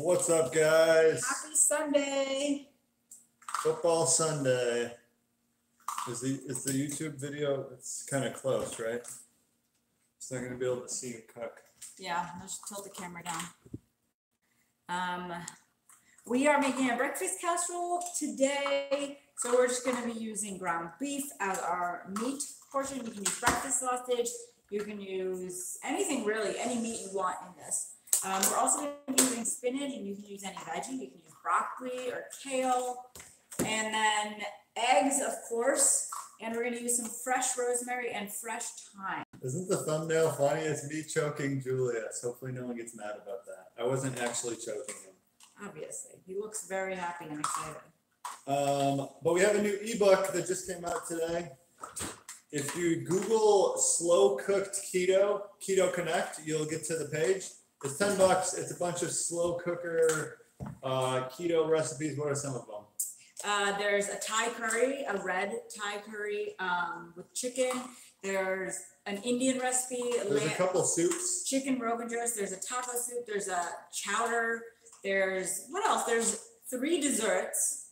What's up, guys? Happy Sunday. Football Sunday. Is the YouTube video? It's kind of close, right? It's not gonna be able to see you cook. Yeah, let's tilt the camera down. We are making a breakfast casserole today, so we're just gonna be using ground beef as our meat portion. You can use breakfast sausage. You can use anything really, any meat you want in this. We're also going to be using spinach, and you can use any veggie. You can use broccoli or kale, and then eggs, of course. And we're going to use some fresh rosemary and fresh thyme. Isn't the thumbnail funny? It's me choking Julius. Hopefully no one gets mad about that. I wasn't actually choking him. Obviously. He looks very happy and excited. But we have a new ebook that just came out today. If you Google slow cooked keto connect, you'll get to the page. It's $10. It's a bunch of slow cooker keto recipes. What are some of them? There's a Thai curry, a red Thai curry with chicken. There's an Indian recipe. There's a couple soups. Chicken Rogan Josh. There's a taco soup. There's a chowder. There's, what else? There's 3 desserts,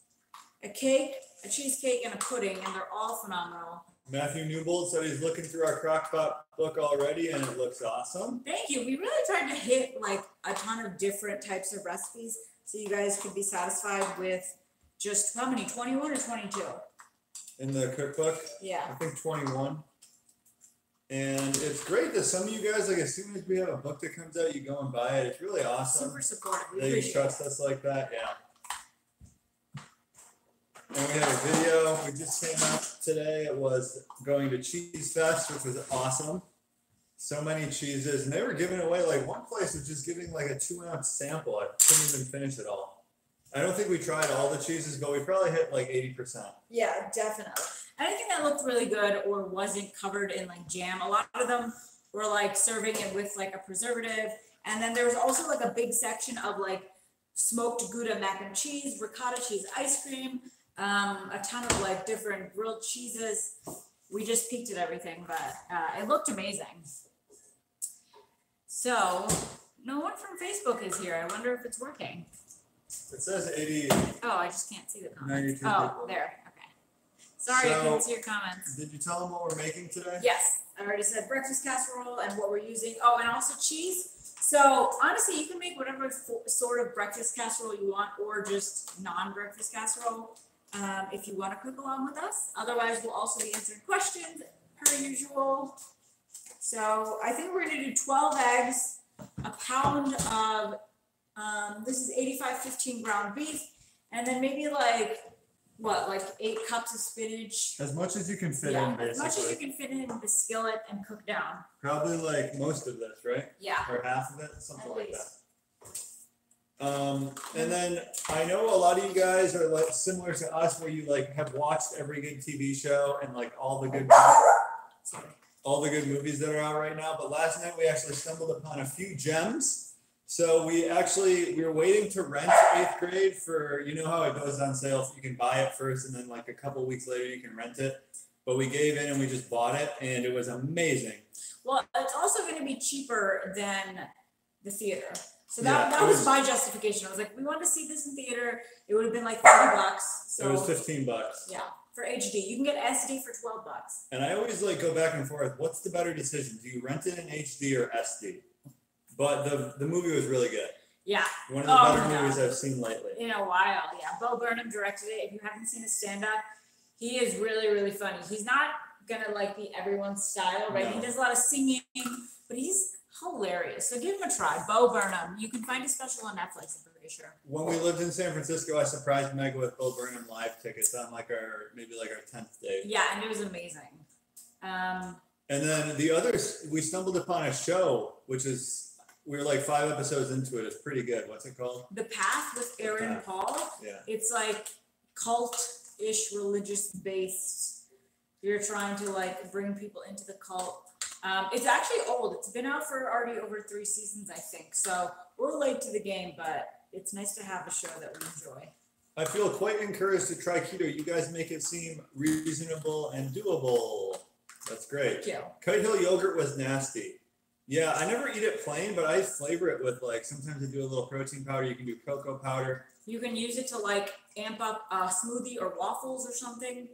a cake, a cheesecake, and a pudding, and they're all phenomenal. Matthew Newbold said he's looking through our Crockpot book already, and it looks awesome. Thank you. We really tried to hit like a ton of different types of recipes so you guys could be satisfied with just how many, 21 or 22? In the cookbook? Yeah. I think 21. And it's great that some of you guys, like as soon as we have a book that comes out, you go and buy it. It's really awesome. Super supportive. We that you appreciate trust us like that, yeah. And we had a video, we just came out today. It was going to Cheese Fest, which was awesome. So many cheeses, and they were giving away, like one place was just giving like a 2-ounce sample. I couldn't even finish it all. I don't think we tried all the cheeses, but we probably hit like 80%. Yeah, definitely. Anything that looked really good or wasn't covered in like jam, a lot of them were like serving it with like a preservative. And then there was also like a big section of like smoked Gouda mac and cheese, ricotta cheese ice cream, a ton of like different grilled cheeses. We just peeked at everything, but it looked amazing. So no one from Facebook is here. I wonder if it's working. It says 80. Oh, I just can't see the comments. 92 Oh, people. there. Okay. Sorry, I So, couldn't see your comments. Did you tell them what we're making today? Yes, I already said breakfast casserole and what we're using. Oh, and also cheese. So honestly, you can make whatever sort of breakfast casserole you want, or just non-breakfast casserole. If you want to cook along with us. Otherwise, we'll also be answering questions per usual. So I think we're going to do 12 eggs, a pound of, this is 85-15 ground beef, and then maybe like, what, like 8 cups of spinach. As much as you can fit Yeah, in, basically. as much as you can fit in the skillet and cook down. Probably like most of this, right? Yeah. Or half of it, something At like least. that. And then I know a lot of you guys are like similar to us, where you like have watched every good TV show and like all the good movies that are out right now. But last night we actually stumbled upon a few gems. So we were waiting to rent 8th grade for, you know how it goes on sale. You can buy it first, and then like a couple weeks later you can rent it. But we gave in and we just bought it, and it was amazing. Well, it's also going to be cheaper than the theater. So that was my justification. I was like, we wanted to see this in theater. It would have been like $30. So it was $15. Yeah, for HD. You can get SD for $12. And I always like go back and forth. What's the better decision? Do you rent it in HD or SD? But the movie was really good. Yeah. One of the better movies I've seen lately. In a while, yeah. Bo Burnham directed it. If you haven't seen his stand-up, he is really, really funny. He's not gonna like be everyone's style, right? No. He does a lot of singing, but he's hilarious. So give him a try. Bo Burnham. You can find a special on Netflix, I'm pretty sure. When we lived in San Francisco, I surprised Meg with Bo Burnham live tickets on like our 10th day. Yeah, and it was amazing. And then the others, we stumbled upon a show, which is, we're like 5 episodes into it. It's pretty good. What's it called? The Path with Aaron Paul. Yeah. It's like cult-ish, religious-based. You're trying to like bring people into the cult. It's actually old. It's been out for already over 3 seasons, I think. So we're late to the game, but it's nice to have a show that we enjoy. I feel quite encouraged to try keto. You guys make it seem reasonable and doable. That's great. Thank you. Kite Hill yogurt was nasty. Yeah, I never eat it plain, but I flavor it with like, sometimes I do a little protein powder. You can do cocoa powder. You can use it to like amp up a smoothie or waffles or something.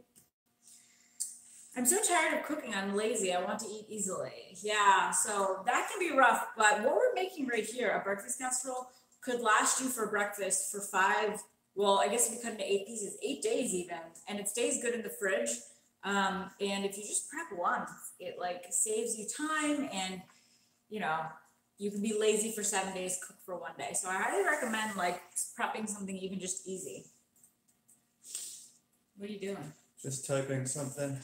I'm so tired of cooking. I'm lazy. I want to eat easily. Yeah, so that can be rough. But what we're making right here, a breakfast casserole, could last you for breakfast for 5. Well, I guess if you cut into 8 pieces, 8 days even, and it stays good in the fridge. And if you just prep once, it like saves you time, and you know you can be lazy for 7 days, cook for 1 day. So I highly recommend like prepping something even just easy. What are you doing? Just typing something.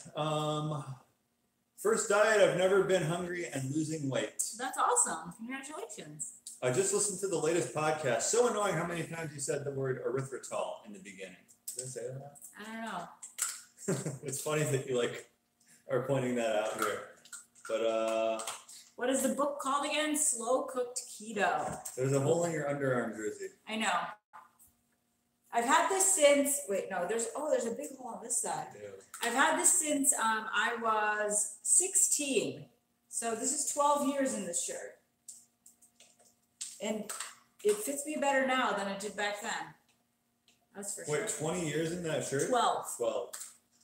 First diet, I've never been hungry and losing weight. That's awesome. Congratulations. I just listened to the latest podcast. So annoying how many times you said the word erythritol in the beginning. Did I say that? I don't know. It's funny that you like are pointing that out here. But What is the book called again? Slow Cooked Keto. there's a hole in your underarm jersey. I know. I've had this since, wait, no, there's a big hole on this side. Yeah. I've had this since I was 16. So this is 12 years in this shirt. And it fits me better now than it did back then. That's for sure. Wait, 20 years in that shirt? 12. 12.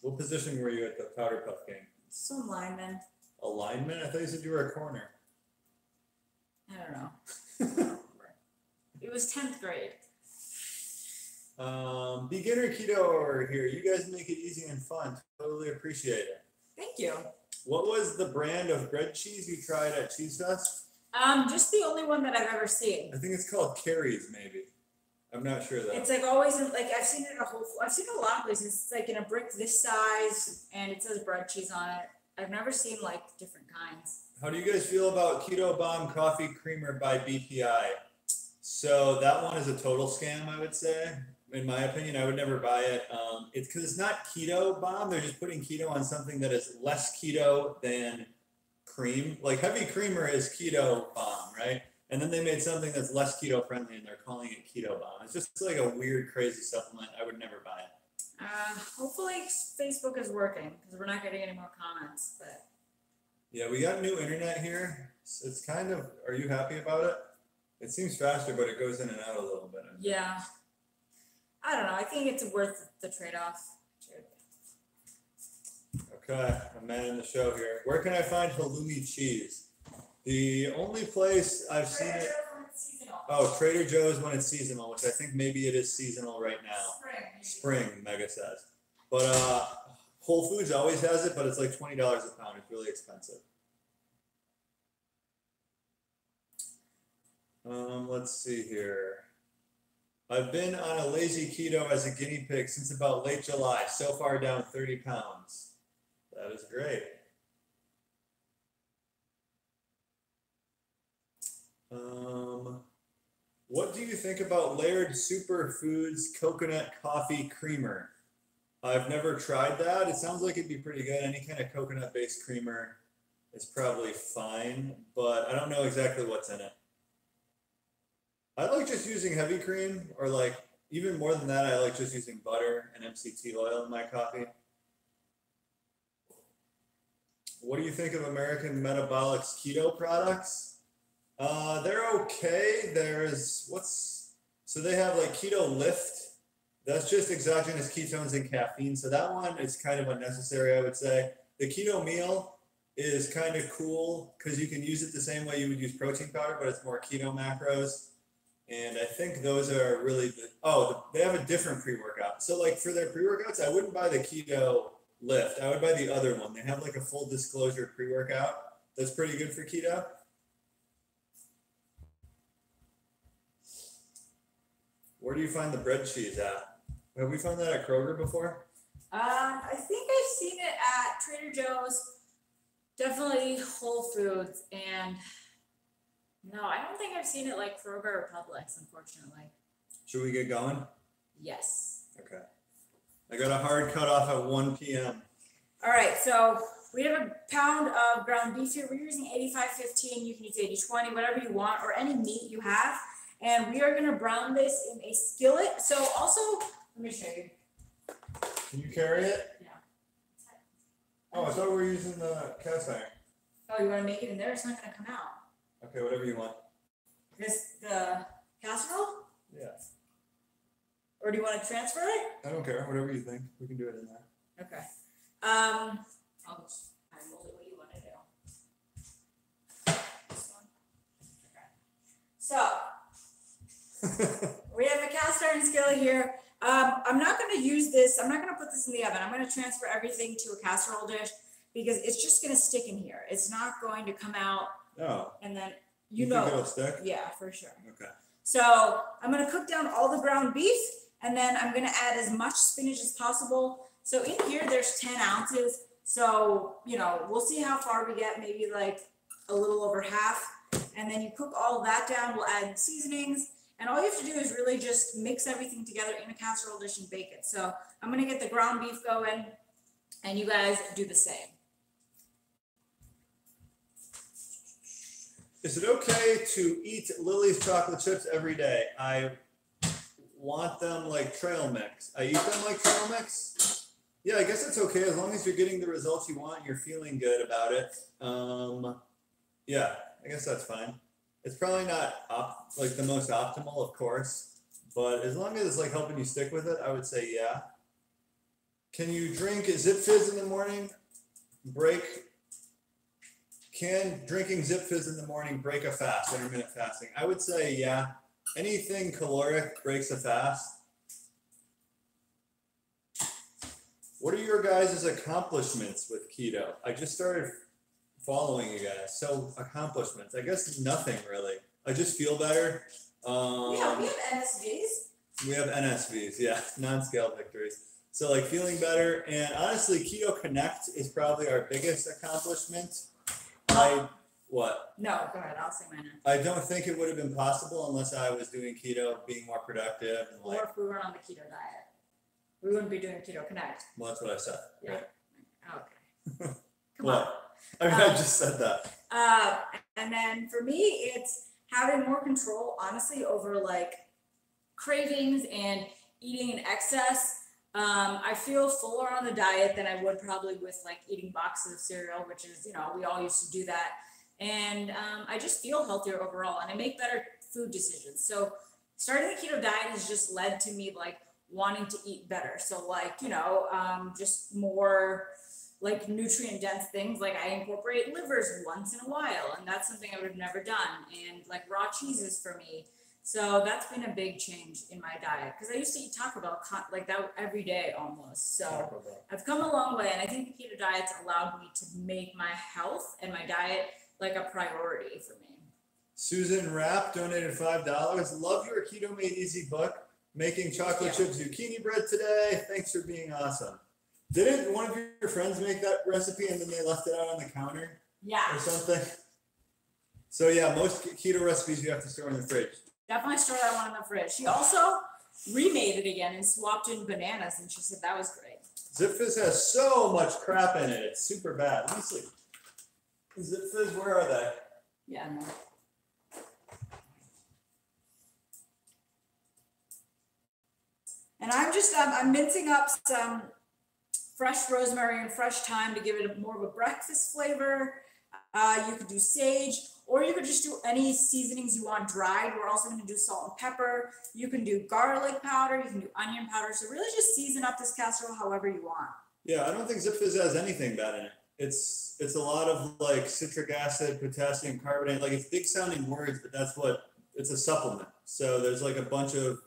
What position were you at the powder puff game? Some lineman. A lineman? I thought you said you were a corner. I don't know. I don't remember. It was 10th grade. Beginner keto over here. You guys make it easy and fun. Totally appreciate it. Thank you. What was the brand of bread cheese you tried at Cheese Fest? Just the only one that I've ever seen. I think it's called Carrie's, maybe. I'm not sure though. It's like always in, like I've seen it at I've seen it a lot of places. It's like in a brick this size, and it says bread cheese on it. I've never seen like different kinds. How do you guys feel about Keto Bomb Coffee Creamer by BPI? So that one is a total scam, I would say. In my opinion, I would never buy it. It's because it's not Keto Bomb. They're just putting keto on something that is less keto than cream. Like heavy creamer is Keto Bomb, right? And then they made something that's less keto friendly, and they're calling it Keto Bomb. It's just like a weird, crazy supplement. I would never buy it. Hopefully Facebook is working because we're not getting any more comments. But yeah, we got new internet here. It's kind of. Are you happy about it? It seems faster, but it goes in and out a little bit. Yeah. I don't know. I think it's worth the trade-off. Okay, I'm manning the show here. Where can I find halloumi cheese? The only place I've seen it. Oh, Trader Joe's when it's seasonal, which I think maybe it is seasonal right now. Spring, Mega says. But Whole Foods always has it, but it's like $20 a pound. It's really expensive. Let's see here. I've been on a lazy keto as a guinea pig since about late July. So far down 30 pounds. That is great. What do you think about Laird Superfoods Coconut Coffee Creamer? I've never tried that. It sounds like it'd be pretty good. Any kind of coconut-based creamer is probably fine, but I don't know exactly what's in it. I like just using heavy cream, or like even more than that, I like just using butter and MCT oil in my coffee. What do you think of American Metabolic's keto products? They're okay. So they have like Keto Lift. That's just exogenous ketones and caffeine. So that one is kind of unnecessary, I would say. The keto meal is kind of cool because you can use it the same way you would use protein powder, but it's more keto macros. And I think those are really good. Oh, they have a different pre-workout. So like for their pre-workouts, I wouldn't buy the Keto Lift. I would buy the other one. They have like a full disclosure pre-workout that's pretty good for keto. Where do you find the bread cheese at? Have we found that at Kroger before? I think I've seen it at Trader Joe's, definitely Whole Foods, and no, I don't think I've seen it like Kroger or Publix, unfortunately. Should we get going? Yes. Okay. I got a hard cutoff at 1 p.m. All right, so we have a pound of ground beef here. We're using 85/15. You can use 80/20, whatever you want, or any meat you have. And we are going to brown this in a skillet. So also, let me show you. Can you carry it? Yeah. Oh, I thought we were using the cast iron. Oh, you want to make it in there? It's not going to come out. Okay, whatever you want. The casserole? Yeah. Or do you want to transfer it? I don't care. Whatever you think. We can do it in there. Okay. I'll just mold it what you want to do. This one. Okay. So we have a cast iron skillet here. I'm not going to use this. I'm not going to put this in the oven. I'm going to transfer everything to a casserole dish because it's just going to stick in here. It's not going to come out. Oh. And then you think it'll stick? Yeah, for sure. Okay. So I'm going to cook down all the ground beef, and then I'm going to add as much spinach as possible. So in here, there's 10 ounces. So, you know, we'll see how far we get, maybe like a little over half. And then you cook all of that down. We'll add seasonings. And all you have to do is really just mix everything together in a casserole dish and bake it. So I'm going to get the ground beef going, and you guys do the same. Is it okay to eat Lily's chocolate chips every day? I want them like trail mix. I eat them like trail mix. Yeah, I guess it's okay as long as you're getting the results you want and you're feeling good about it. Yeah, I guess that's fine. It's probably not like the most optimal, of course, but as long as it's like helping you stick with it, I would say yeah. Can you drink Zip Fizz in the morning? Can drinking Zip Fizz in the morning break a fast, intermittent fasting? I would say yeah. Anything caloric breaks a fast. What are your guys' accomplishments with keto? I just started following you guys. So accomplishments, I guess nothing really. I just feel better. Yeah, we have NSVs. We have NSVs, yeah, non-scale victories. So like feeling better, and honestly, Keto Connect is probably our biggest accomplishment. What? No, go ahead. I'll say mine now. I don't think it would have been possible unless I was doing keto, being more productive, and like. Or if we weren't on the keto diet, we wouldn't be doing Keto Connect. Well, that's what I said. Yeah. Right? Okay. Come What? I mean, I just said that. And then for me, it's having more control, honestly, over like cravings and eating in excess. I feel fuller on the diet than I would probably with like eating boxes of cereal, which is, you know, we all used to do that. And I just feel healthier overall, and I make better food decisions. So starting the keto diet has just led to me like wanting to eat better. So like, you know, just more like nutrient dense things. Like I incorporate livers once in a while, and that's something I would have never done. And like raw cheeses for me. So that's been a big change in my diet, because I used to eat Taco Bell like that every day almost. So I've come a long way, and I think the keto diet's allowed me to make my health and my diet like a priority for me. Susan Rapp donated $5. Love your Keto Made Easy book. Making chocolate chip zucchini bread today. Thanks for being awesome. Didn't one of your friends make that recipe and then they left it out on the counter? Yeah. Or something? So yeah, most keto recipes you have to store in the fridge. Definitely store that one in the fridge. She also remade it again and swapped in bananas, and she said that was great. Zip Fizz has so much crap in it. It's super bad. Let me see. Zip Fizz, where are they? Yeah, no. And I'm just, I'm mincing up some fresh rosemary and fresh thyme to give it more of a breakfast flavor. You could do sage, or you could just do any seasonings you want dried. We're also going to do salt and pepper. You can do garlic powder. You can do onion powder. So really just season up this casserole however you want. Yeah, I don't think Zip Fizz has anything bad in it. It's a lot of like citric acid, potassium carbonate. Like it's big sounding words, but that's what, it's a supplement. So there's like a bunch of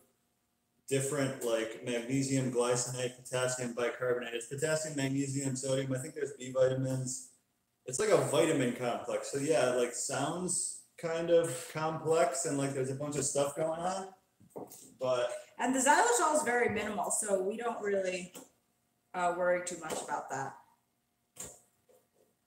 different like magnesium glycinate, potassium bicarbonate. It's potassium, magnesium, sodium. I think there's B vitamins. It's like a vitamin complex. So yeah, it like sounds kind of complex and like there's a bunch of stuff going on. And the xylitol is very minimal, so we don't really worry too much about that.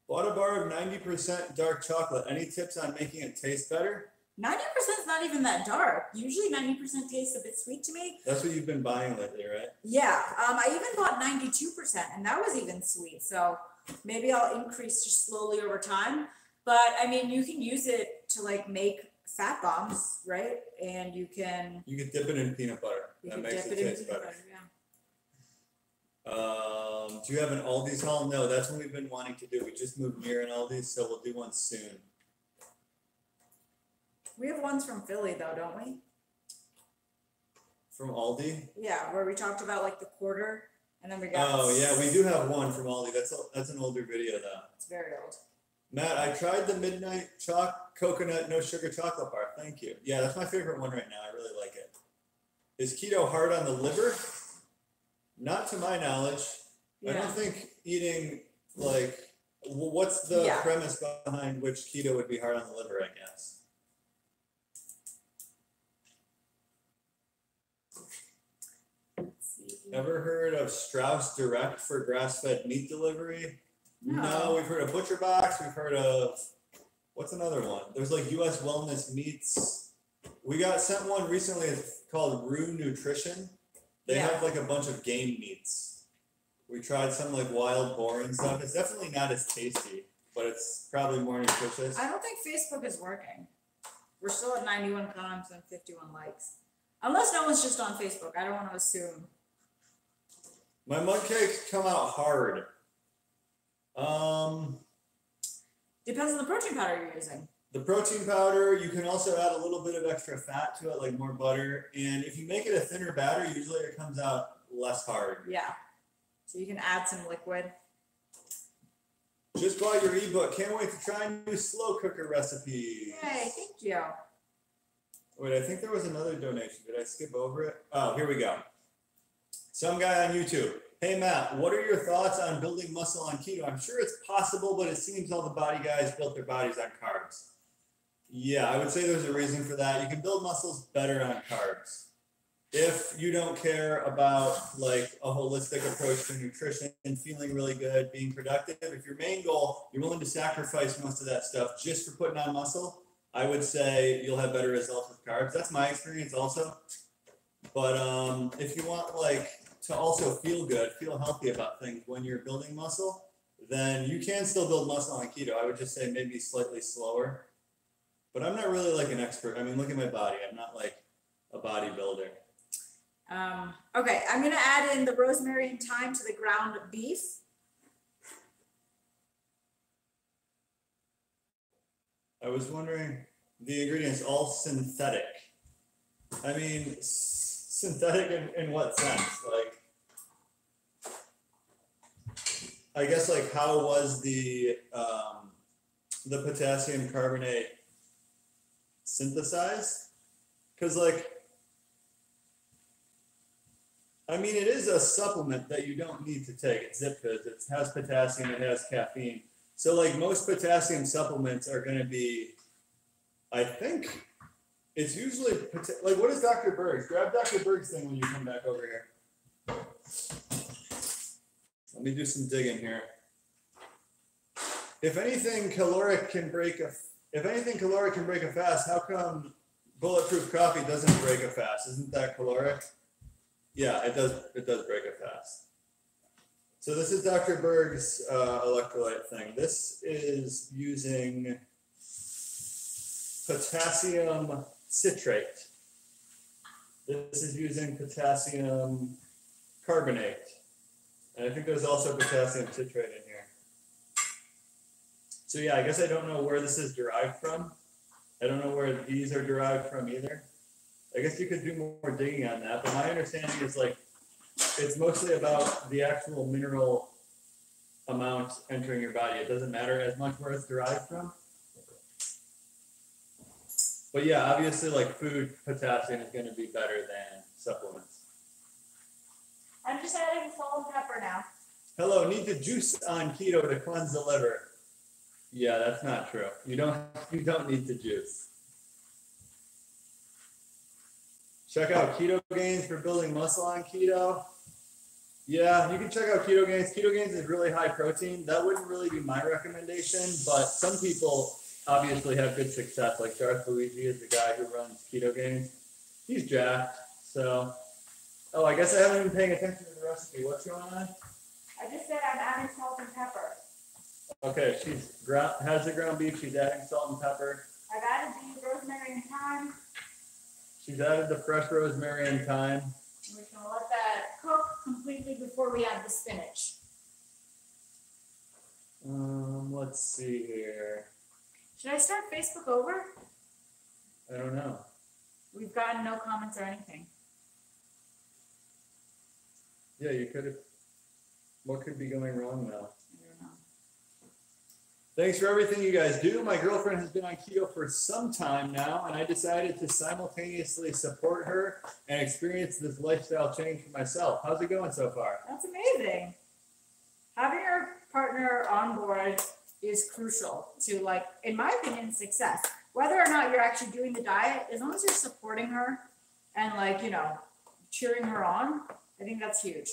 Bought a bar of 90% dark chocolate. Any tips on making it taste better? 90% is not even that dark. Usually 90% tastes a bit sweet to me. That's what you've been buying lately, right? Yeah, I even bought 92%, and that was even sweet. So maybe I'll increase just slowly over time. But I mean, you can use it to like make fat bombs, right? And you can dip it in peanut butter. That makes it taste better. Do you have an Aldi's haul? No, that's what we've been wanting to do. We just moved near an Aldi's, so we'll do one soon. We have ones from Philly though, don't we? From Aldi? Yeah, where we talked about like the quarter, and then we got. Oh yeah, we do have one from Aldi. That's an older video though. It's very old. Matt, I tried the midnight coconut no sugar chocolate bar. Thank you. Yeah, that's my favorite one right now. I really like it. Is keto hard on the liver? Not to my knowledge. Yeah. I don't think eating like what's the premise behind which keto would be hard on the liver, I guess. Ever heard of Strauss Direct for grass-fed meat delivery? No, we've heard of Butcher Box. We've heard of, what's another one? There's like US Wellness Meats. We got sent one recently. It's called Rue Nutrition. They have like a bunch of game meats. We tried some like wild boar and stuff. It's definitely not as tasty, but it's probably more nutritious. I don't think Facebook is working. We're still at 91 comments and 51 likes. Unless no one's just on Facebook. I don't want to assume. My mud cakes come out hard. Depends on the protein powder you're using. The protein powder, you can also add a little bit of extra fat to it, like more butter. And if you make it a thinner batter, usually it comes out less hard. Yeah. So you can add some liquid. Just bought your ebook. Can't wait to try new slow cooker recipes. Yay, thank you. Wait, I think there was another donation. Did I skip over it? Oh, here we go. Some guy on YouTube. Hey Matt, what are your thoughts on building muscle on keto? I'm sure it's possible, but it seems all the body guys built their bodies on carbs. Yeah, I would say there's a reason for that. You can build muscles better on carbs. If you don't care about like a holistic approach to nutrition and feeling really good, being productive, if your main goal, you're willing to sacrifice most of that stuff just for putting on muscle, I would say you'll have better results with carbs. That's my experience also. But if you want like to also feel good, feel healthy about things when you're building muscle, then you can still build muscle on keto. I would just say maybe slightly slower. But I'm not really like an expert. I mean, look at my body. I'm not like a bodybuilder. Okay, I'm gonna add in the rosemary and thyme to the ground beef. I was wondering, the ingredients all synthetic. I mean, synthetic in what sense? Like, I guess like how was the potassium carbonate synthesized? Because like, I mean, it is a supplement that you don't need to take. It's Zipfizz. It has potassium. It has caffeine. So like most potassium supplements are going to be, I think, it's usually, like what is Dr. Berg's? Grab Dr. Berg's thing when you come back over here. Let me do some digging here. If anything caloric can break a fast, how come bulletproof coffee doesn't break a fast? Isn't that caloric? Yeah, it does break a fast. So this is Dr. Berg's electrolyte thing. This is using potassium citrate. This is using potassium carbonate. And I think there's also potassium citrate in here. So yeah, I guess I don't know where this is derived from. I don't know where these are derived from either. I guess you could do more digging on that, but my understanding is like it's mostly about the actual mineral amount entering your body. It doesn't matter as much where it's derived from. But yeah, obviously like food potassium is going to be better than supplements. I'm just adding salt and pepper now. Hello, need to juice on keto to cleanse the liver. Yeah, that's not true. You don't need to juice. Check out Keto Gains for building muscle on keto. Yeah, you can check out Keto Gains. Keto Gains is really high protein. That wouldn't really be my recommendation, but some people obviously have good success. Like Darth Luigi is the guy who runs Keto Gains. He's jacked. So, oh, I guess I haven't been paying attention to the recipe. What's going on? I just said I'm adding salt and pepper. Okay, has the ground beef. She's adding salt and pepper. I've added the rosemary and thyme. She's added the fresh rosemary and thyme. We're just gonna let that cook completely before we add the spinach. Let's see here. Should I start Facebook over? I don't know. We've gotten no comments or anything. Yeah, you could have. What could be going wrong now? I don't know. Thanks for everything you guys do. My girlfriend has been on keto for some time now, and I decided to simultaneously support her and experience this lifestyle change for myself. How's it going so far? That's amazing. Having your partner on board is crucial to, like, in my opinion, success. Whether or not you're actually doing the diet, as long as you're supporting her and, like, you know, cheering her on, I think that's huge.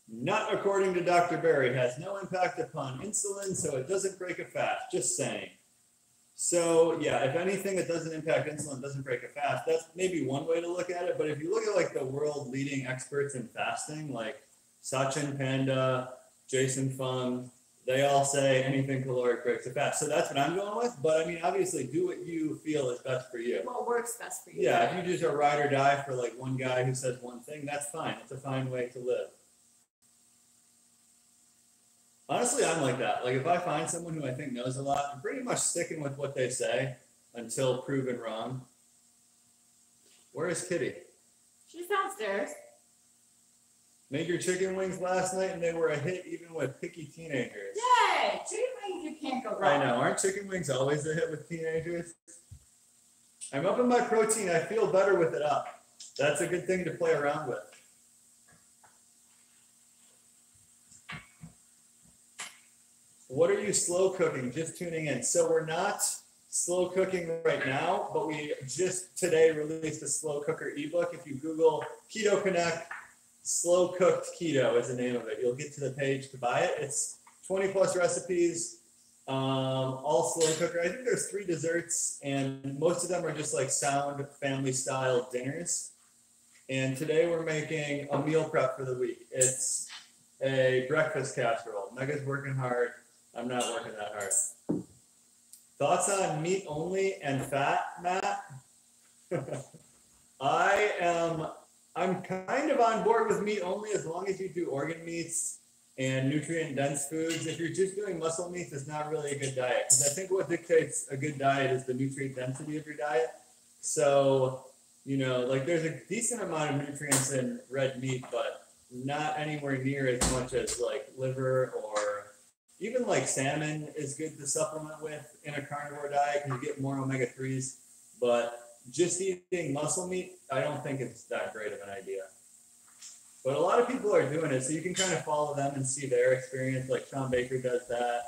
Nut, according to Dr. Berry, has no impact upon insulin, so it doesn't break a fast. Just saying. So, yeah, if anything that doesn't impact insulin doesn't break a fast, that's maybe one way to look at it. But if you look at, like, the world leading experts in fasting, like Sachin Panda, Jason Fung, they all say anything caloric breaks a fast. So that's what I'm going with. But, I mean, obviously, do what you feel is best for you. What works best for you. Yeah, if you just are ride or die for, like, one guy who says one thing, that's fine. It's a fine way to live. Honestly, I'm like that. Like, if I find someone who I think knows a lot, I'm pretty much sticking with what they say until proven wrong. Where is Kitty? She's downstairs. Made your chicken wings last night, and they were a hit even with picky teenagers. Yay! Chicken wings, you can't go wrong. I know. Aren't chicken wings always a hit with teenagers? I'm upping my protein. I feel better with it up. That's a good thing to play around with. What are you slow cooking? Just tuning in. So we're not slow cooking right now, but we just today released a slow cooker ebook. If you Google Keto Connect, slow cooked keto is the name of it. You'll get to the page to buy it. It's 20 plus recipes, all slow cooker. I think there's 3 desserts, and most of them are just like sound family style dinners. And today we're making a meal prep for the week. It's a breakfast casserole. Mega's working hard. I'm not working that hard. Thoughts on meat only and fat, Matt? I'm kind of on board with meat only as long as you do organ meats and nutrient dense foods. If you're just doing muscle meats, it's not really a good diet. Because I think what dictates a good diet is the nutrient density of your diet. So, you know, like there's a decent amount of nutrients in red meat, but not anywhere near as much as like liver or even like salmon is good to supplement with in a carnivore diet because you get more omega-3s. But just eating muscle meat, I don't think it's that great of an idea. But a lot of people are doing it, so you can kind of follow them and see their experience. Like Sean Baker does that.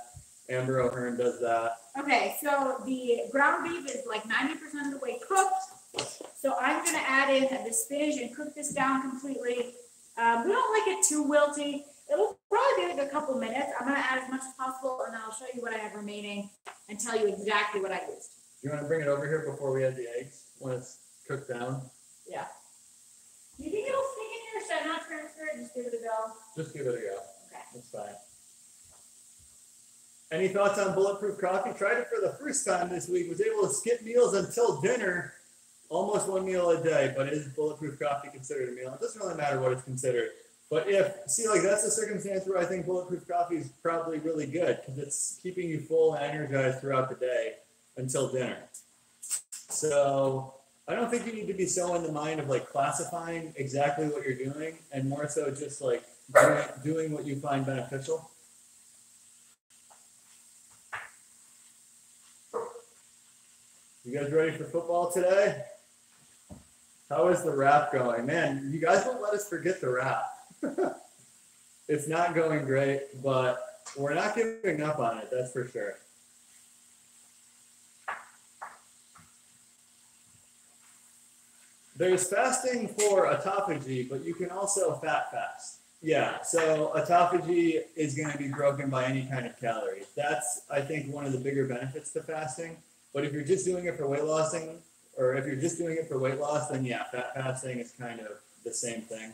Amber O'Hearn does that. Okay, so the ground beef is like 90% of the way cooked. So I'm going to add in the spinach and cook this down completely. We don't like it too wilty. It'll probably be like a couple minutes. I'm going to add as much as possible, and then I'll show you what I have remaining and tell you exactly what I used. Do you want to bring it over here before we add the eggs when it's cooked down? Yeah. You think it'll stick in here? Should I not transfer it? Just give it a go? Just give it a go. Okay. That's fine. Any thoughts on bulletproof coffee? Tried it for the first time this week. Was able to skip meals until dinner. Almost 1 meal a day, but is bulletproof coffee considered a meal? It doesn't really matter what it's considered. But that's a circumstance where I think bulletproof coffee is probably really good because it's keeping you full and energized throughout the day until dinner. So I don't think you need to be so in the mind of like classifying exactly what you're doing and more so just like doing what you find beneficial. You guys ready for football today? How is the rap going? Man, you guys won't let us forget the rap. It's not going great, but we're not giving up on it, that's for sure. There's fasting for autophagy, but you can also fat fast. Yeah, so autophagy is going to be broken by any kind of calories. That's, I think, one of the bigger benefits to fasting. But if you're just doing it for weight loss, then yeah, fat fasting is kind of the same thing.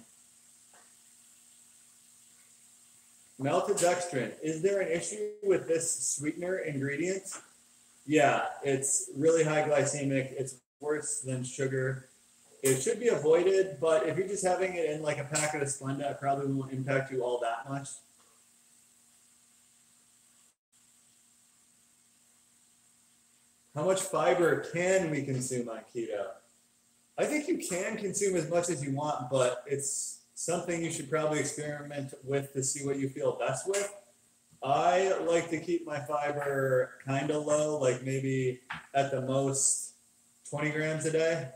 Maltodextrin, is there an issue with this sweetener ingredient? Yeah, it's really high glycemic. It's worse than sugar. It should be avoided, but if you're just having it in like a packet of Splenda, it probably won't impact you all that much. How much fiber can we consume on keto? I think you can consume as much as you want, but it's something you should probably experiment with to see what you feel best with. I like to keep my fiber kind of low, like maybe at the most 20 grams a day.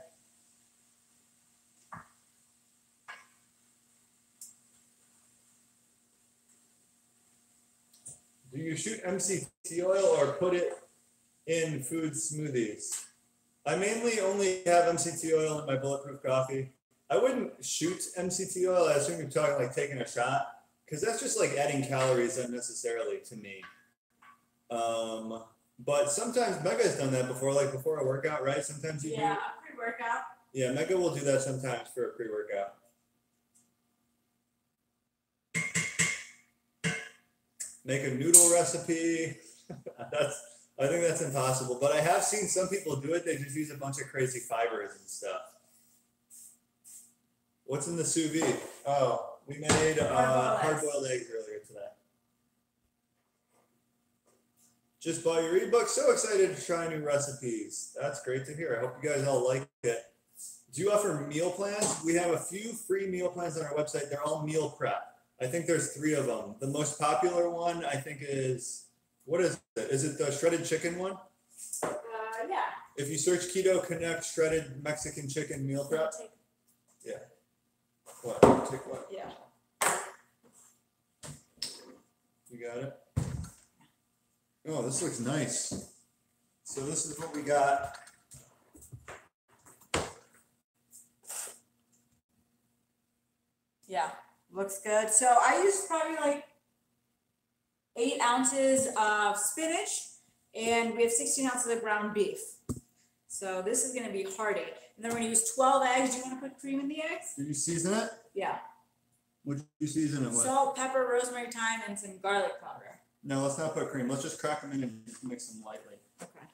Do you shoot MCT oil or put it in food smoothies? I mainly only have MCT oil in my bulletproof coffee. I wouldn't shoot MCT oil. I assume you're talking like taking a shot, because that's just like adding calories unnecessarily to me. But sometimes Mega's done that before, like before a workout, right? Sometimes you do. Yeah, pre-workout. Yeah, Mega will do that sometimes for a pre-workout. Make a noodle recipe. I think that's impossible, but I have seen some people do it. They just use a bunch of crazy fibers and stuff. What's in the sous vide? Oh, we made hard-boiled eggs earlier today. Just bought your ebook. So excited to try new recipes. That's great to hear. I hope you guys all like it. Do you offer meal plans? We have a few free meal plans on our website. They're all meal prep. I think there's 3 of them. The most popular one, I think, is, what is it? Is it the shredded chicken one? Yeah. If you search Keto Connect shredded Mexican chicken meal prep. Yeah. What? Take what? Yeah. You got it? Oh, this looks nice. So this is what we got. Yeah, looks good. So I used probably like 8 ounces of spinach, and we have 16 ounces of ground beef. So this is gonna be hearty. And then we're gonna use 12 eggs. Do you wanna put cream in the eggs? Did you season it? Yeah. Would you season it with? Salt, pepper, rosemary, thyme, and some garlic powder. No, let's not put cream. Let's just crack them in and mix them lightly. Okay.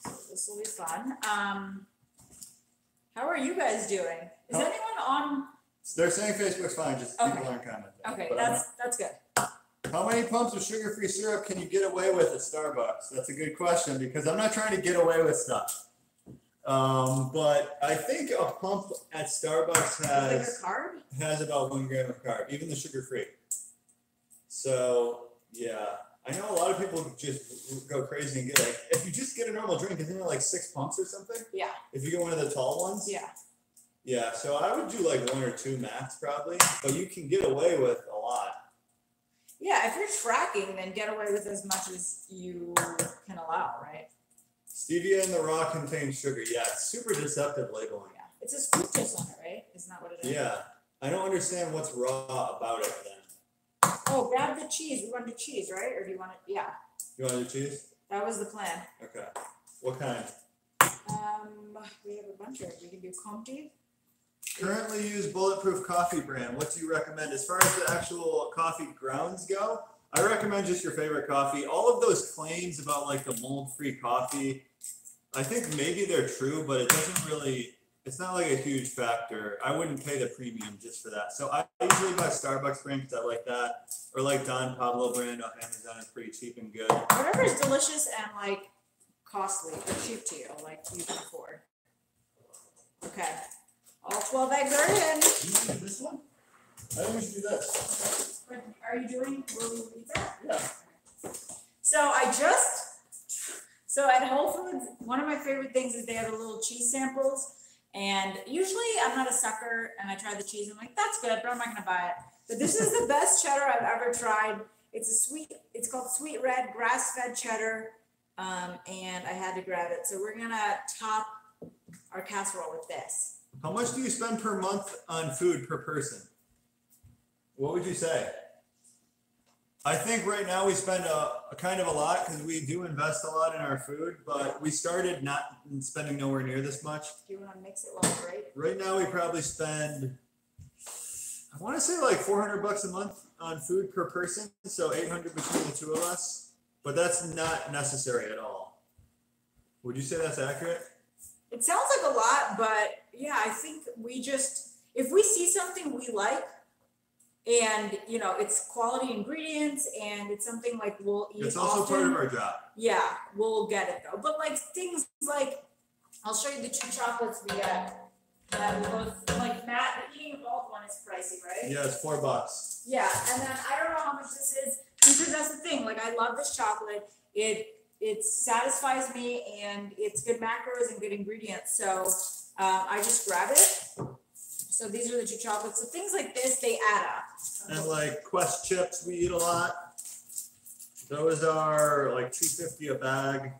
So this will be fun. How are you guys doing? Is anyone on? They're saying Facebook's fine, just Okay. people aren't commenting. Okay, But that's good. how many pumps of sugar-free syrup can you get away with at Starbucks? That's a good question, because I'm not trying to get away with stuff. But I think a pump at Starbucks has about 1 gram of carb, even the sugar-free. So yeah, I know a lot of people just go crazy and get like, if you just get a normal drink, isn't it like 6 pumps or something? Yeah. If you get one of the tall ones? Yeah. Yeah, so I would do like 1 or 2 max probably, but you can get away with a lot. Yeah, if you're tracking, then get away with as much as you can allow, right? Stevia in the raw contains sugar. Yeah, it's super deceptive labeling. Yeah. It says fructose on it, right? Isn't that what it is? Yeah, I don't understand what's raw about it then. Oh, grab the cheese. We want to do cheese, right? Or do you want it? Yeah. You want to do cheese? That was the plan. Okay. What kind? We have a bunch of it. We can do Comté. Currently use Bulletproof Coffee brand. What do you recommend? As far as the actual coffee grounds go, I recommend just your favorite coffee. All of those claims about like the mold-free coffee, I think maybe they're true, but it doesn't really, it's not like a huge factor. I wouldn't pay the premium just for that. So I usually buy Starbucks brand because I like that. Or like Don Pablo brand off Amazon is pretty cheap and good. Whatever is delicious and like costly or cheap to you, like you can afford. Okay. All 12 eggs are in. You want to do this one? I think we should do this. But are you doing, will you eat that? Yeah. So at Whole Foods, one of my favorite things is they have the little cheese samples. And usually I'm not a sucker and I try the cheese. I'm like, that's good, but I'm not going to buy it. But this is the best cheddar I've ever tried. It's called Sweet Red grass-fed cheddar. And I had to grab it. So we're going to top our casserole with this. How much do you spend per month on food per person? What would you say? I think right now we spend a kind of a lot because we do invest a lot in our food, but we started not spending nowhere near this much. Do you want to mix it while it's right? Right now we probably spend, I want to say like $400 a month on food per person, so 800 between the 2 of us, but that's not necessary at all. Would you say that's accurate? It sounds like a lot, but yeah, I think we just, if we see something we like And, you know, it's quality ingredients and it's something like we'll eat It's also often. part of our job. Yeah, we'll get it though. But like things like, I'll show you the 2 chocolates we get. That we both, like Matt, the eating both one is pricey, right? Yeah, it's $4. Yeah, and then I don't know how much this is because that's the thing. Like I love this chocolate. It satisfies me and it's good macros and good ingredients. So I just grab it. So these are the 2 chocolates. So things like this, they add up. And like Quest chips, we eat a lot. Those are like $2.50 a bag.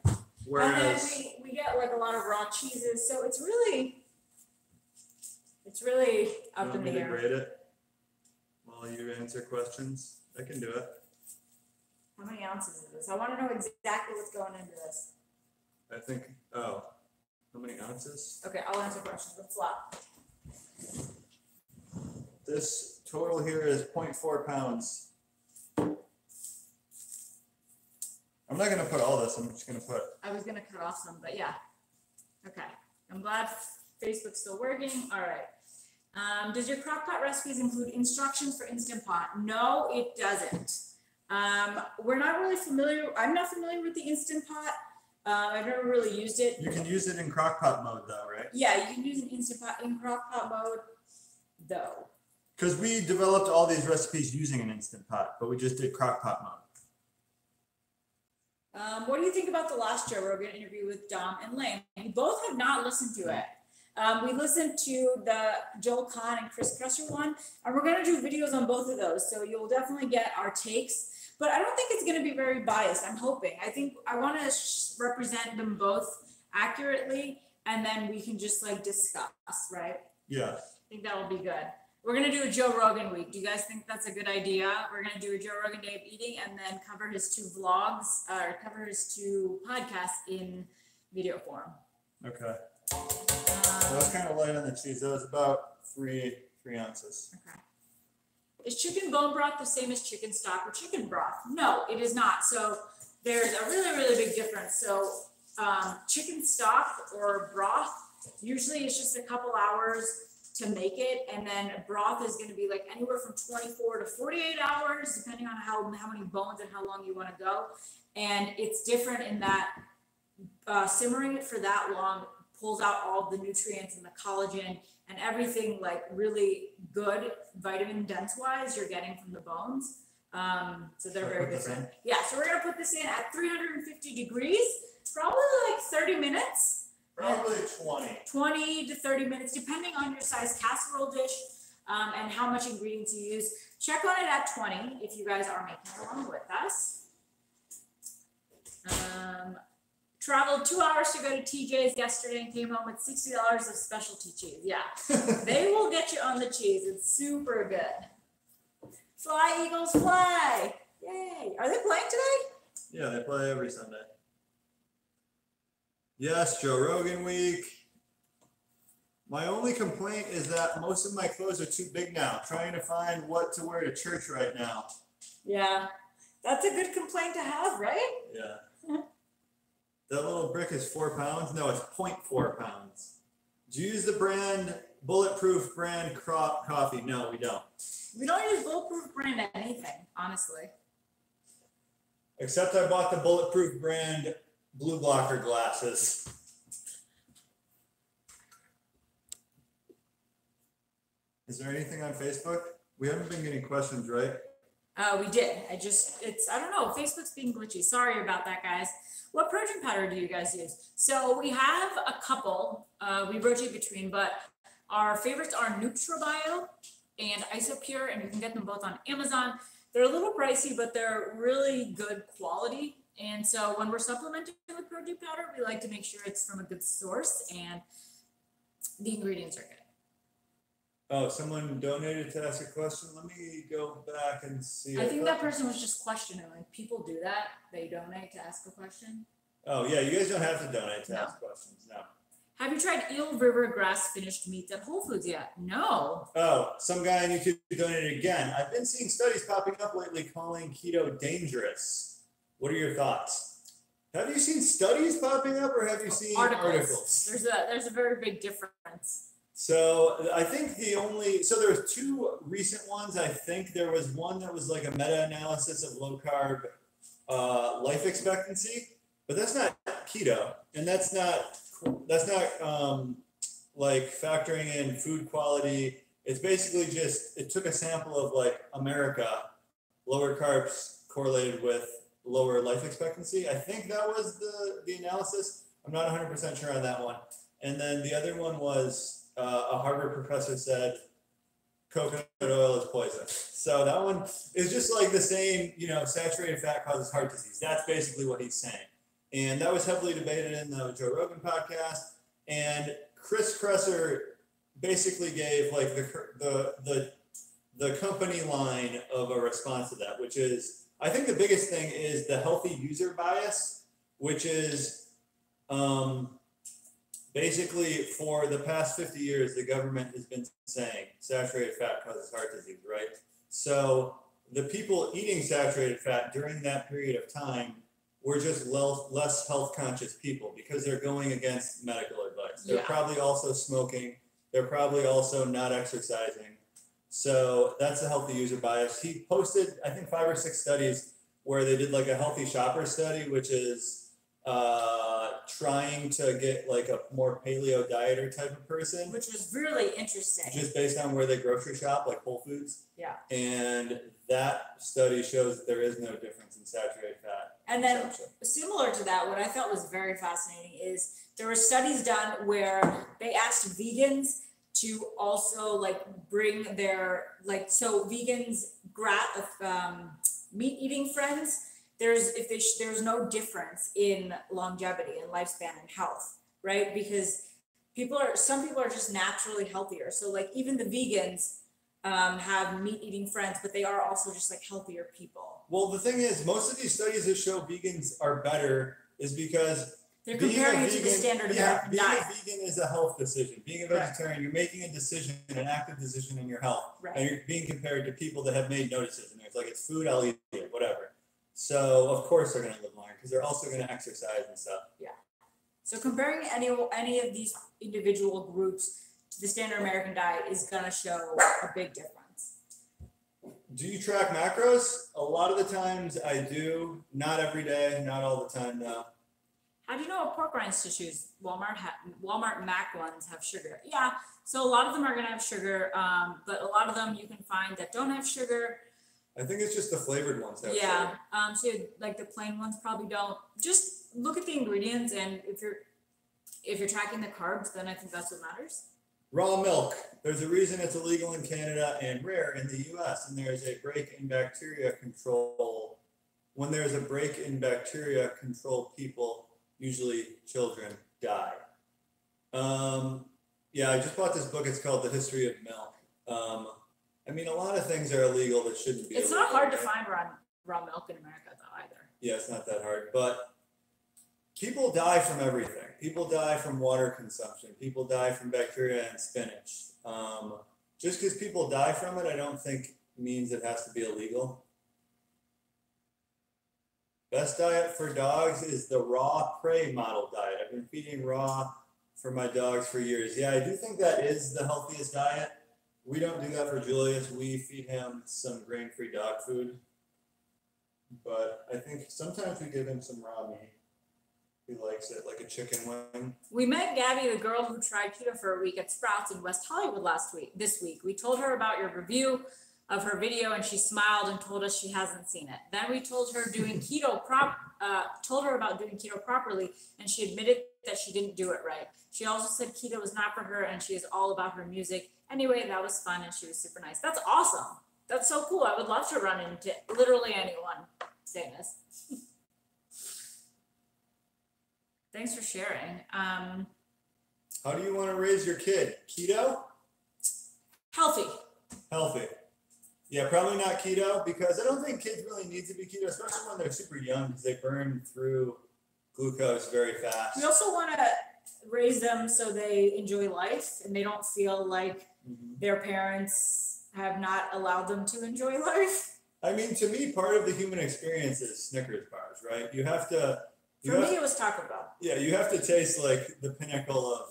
Whereas and then we get like a lot of raw cheeses. So it's really up in the to air. grade it while you answer questions? I can do it. How many ounces is this? I want to know exactly what's going into this. I think, how many ounces? Okay, I'll answer questions. Let's flop. This total here is 0.4 pounds. I'm not gonna put all this, I'm just gonna put. I was gonna cut off some, but yeah. Okay, I'm glad Facebook's still working. All right. Does your crock pot recipes include instructions for Instant Pot? No, it doesn't. We're not really familiar. I'm not familiar with the Instant Pot. I've never really used it. You can use it in crock pot mode though, right? Yeah, you can use an Instant Pot in crock pot mode though. Because we developed all these recipes using an Instant Pot, but we just did crock pot mode. What do you think about the last Joe Rogan interview with Dom and Lane? We both have not listened to it. We listened to the Joel Kahn and Chris Kresser one, and we're going to do videos on both of those. So you'll definitely get our takes, but I don't think it's going to be very biased. I'm hoping. I think I want to represent them both accurately, and then we can just like discuss, right? Yeah. I think that will be good. We're going to do a Joe Rogan week. Do you guys think that's a good idea? We're going to do a Joe Rogan day of eating and then cover his 2 vlogs or cover his 2 podcasts in video form. Okay. That was kind of light on the cheese. That was about 3 ounces. Okay. Is chicken bone broth the same as chicken stock or chicken broth? No, it is not. So there's a really, really big difference. So chicken stock or broth, usually it's just a couple hours to make it, and then broth is going to be like anywhere from 24 to 48 hours, depending on how many bones and how long you want to go. And it's different in that simmering it for that long pulls out all the nutrients and the collagen and everything like really good vitamin dense wise you're getting from the bones. So they're very good. Yeah, so we're gonna put this in at 350 degrees, probably like 30 minutes. Probably 20 to 30 minutes, depending on your size casserole dish and how much ingredients you use. Check on it at 20 if you guys are making along with us. Traveled 2 hours to go to TJ's yesterday and came home with $60 of specialty cheese. Yeah, they will get you on the cheese. It's super good. Fly, Eagles, fly. Yay. Are they playing today? Yeah, they play every Sunday. Yes, Joe Rogan week. My only complaint is that most of my clothes are too big now. Trying to find what to wear to church right now. Yeah, that's a good complaint to have, right? Yeah. That little brick is 4 pounds? No, it's 0.4 pounds. Do you use the brand, Bulletproof brand coffee? No, we don't. We don't use Bulletproof brand anything, honestly. Except I bought the Bulletproof brand blue blocker glasses. Is there anything on Facebook? We haven't been getting questions, right? We did. I don't know. Facebook's being glitchy. Sorry about that, guys. What protein powder do you guys use? So we have a couple. We rotate between, but our favorites are NutraBio and Isopure, and you can get them both on Amazon. They're a little pricey, but they're really good quality. And so when we're supplementing with protein powder, we like to make sure it's from a good source and the ingredients are good. Oh, someone donated to ask a question. Let me go back and see. I think that person was just questioning. Like people do that. They donate to ask a question. Oh yeah, you guys don't have to donate to ask questions. No. Have you tried Eel River grass finished meats at Whole Foods yet? No. Oh, some guy on YouTube donated again. I've been seeing studies popping up lately calling keto dangerous. What are your thoughts? Have you seen studies popping up or have you seen articles? There's a very big difference. So I think so there was two recent ones. I think there was one that was like a meta-analysis of low carb life expectancy, but that's not keto, and that's not like factoring in food quality. It's basically just, it took a sample of like America, lower carbs correlated with lower life expectancy. I think that was the analysis. I'm not 100% sure on that one. And then the other one was a Harvard professor said coconut oil is poison. So that one is just like the same, saturated fat causes heart disease. That's basically what he's saying. And that was heavily debated in the Joe Rogan podcast. And Chris Kresser basically gave like the company line of a response to that, which is, I think the biggest thing is the healthy user bias, which is basically for the past 50 years, the government has been saying saturated fat causes heart disease, right? So the people eating saturated fat during that period of time were just less health conscious people because they're going against medical advice. They're probably also smoking. They're probably also not exercising. So that's a healthy user bias. He posted, I think, 5 or 6 studies where they did like a healthy shopper study, which is trying to get like a more paleo dieter type of person. Which was really interesting. Just based on where they grocery shop, like Whole Foods. Yeah. And that study shows that there is no difference in saturated fat. And then similar to that, what I thought was very fascinating is there were studies done where they asked vegans to also like bring their, like, so vegans, meat eating friends, there's no difference in longevity and lifespan and health, right? Because some people are just naturally healthier. So like even the vegans have meat eating friends, but they are also just like healthier people. Well, the thing is, most of these studies that show vegans are better is because they're comparing it to the standard American diet. Being a vegan is a health decision. Being a vegetarian, you're making a decision, an active decision in your health. Right. And you're being compared to people that have made no decision. It's like, it's food, I'll eat it, whatever. So of course they're going to live longer because they're also going to exercise and stuff. Yeah. So comparing any of these individual groups to the standard American diet is going to show a big difference. Do you track macros? A lot of the times I do. Not every day, not all the time, no. How do you know what pork rinds to choose? Walmart Mac ones have sugar. Yeah, so a lot of them are going to have sugar, but a lot of them you can find that don't have sugar. I think it's just the flavored ones that have sugar. So like the plain ones probably don't. Just look at the ingredients, and if you're tracking the carbs, then I think that's what matters. Raw milk. There's a reason it's illegal in Canada and rare in the U.S. And there's a break in bacteria control. When there's a break in bacteria control, people, usually children, die. Yeah, I just bought this book. It's called The History of Milk. I mean, a lot of things are illegal that shouldn't be It's illegal. not hard to find raw milk in America, though, either. Yeah, it's not that hard. But people die from everything. People die from water consumption. People die from bacteria and spinach. Just because people die from it, I don't think means it has to be illegal. Best diet for dogs is the raw prey model diet. I've been feeding raw for my dogs for years. Yeah, I do think that is the healthiest diet. We don't do that for Julius. We feed him some grain-free dog food. But I think sometimes we give him some raw meat. He likes it, like a chicken wing. We met Gabby, the girl who tried keto for a week at Sprouts in West Hollywood this week. We told her about your review of her video, and she smiled and told us she hasn't seen it. Then we told her about doing keto properly, and she admitted that she didn't do it right. She also said keto was not for her, and she is all about her music. Anyway, that was fun, and she was super nice. That's awesome. That's so cool. I would love to run into literally anyone saying this. Thanks for sharing. How do you want to raise your kid? Keto? Healthy. Healthy. Yeah, probably not keto, because I don't think kids really need to be keto, especially when they're super young, because they burn through glucose very fast. We also want to raise them so they enjoy life and they don't feel like their parents have not allowed them to enjoy life. I mean, to me, part of the human experience is Snickers bars, right? You have to... For me, it was Taco Bell. Yeah, you have to taste like the pinnacle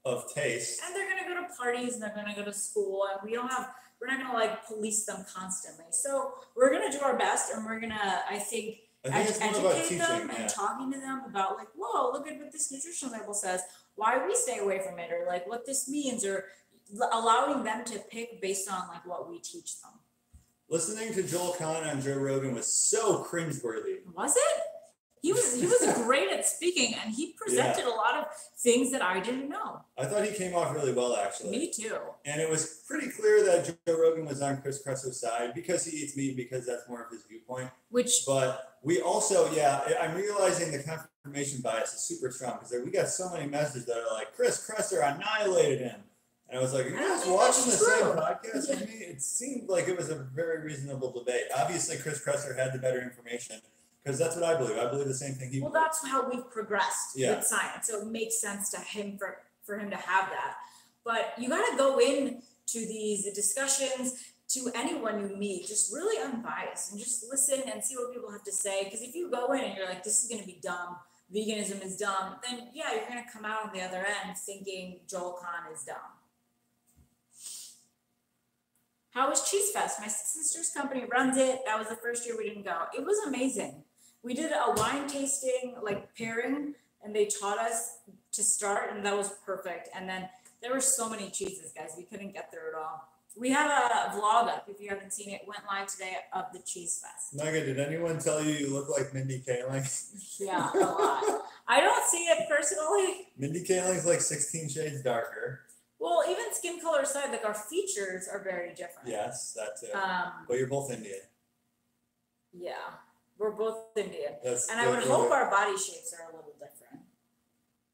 of taste. And they're going to go to to parties and they're going to go to school, and we're not going to like police them constantly. So we're going to do our best, and we're going to, I think educate them and talking to them about like, whoa, look at what this nutrition label says, why we stay away from it, or like what this means, or allowing them to pick based on like what we teach them. Listening to Joel Kahn on Joe Rogan was so cringeworthy. Was it? He was great at speaking, and he presented a lot of things that I didn't know. I thought he came off really well, actually. Me too. And it was pretty clear that Joe Rogan was on Chris Kresser's side because he eats meat, because that's more of his viewpoint. But we also, I'm realizing the confirmation bias is super strong, because we got so many messages that are like, Chris Kresser annihilated him. And I was like, are you guys watching the same podcast with me? It seemed like it was a very reasonable debate. Obviously, Chris Kresser had the better information, because that's what I believe. I believe the same thing he believes. Well, that's how we've progressed with science. So it makes sense to him for him to have that. But you got to go in to these discussions, to anyone you meet, just really unbiased and just listen and see what people have to say. Because if you go in and you're like, this is going to be dumb, veganism is dumb, then you're going to come out on the other end thinking Joel Kahn is dumb. How was Cheese Fest? My sister's company runs it. That was the first year we didn't go. It was amazing. We did a wine tasting, like pairing, and they taught us to start, and that was perfect. And then there were so many cheeses, guys. We couldn't get through it all. We have a vlog up, if you haven't seen it. It went live today of the Cheese Fest. Megan, did anyone tell you look like Mindy Kaling? Yeah, a lot. I don't see it personally. Mindy Kaling's like 16 shades darker. Well, even skin color aside, like our features are very different. Yes, that too. But you're both Indian. Yeah, we're both Indian. And I would hope our body shapes are a little different.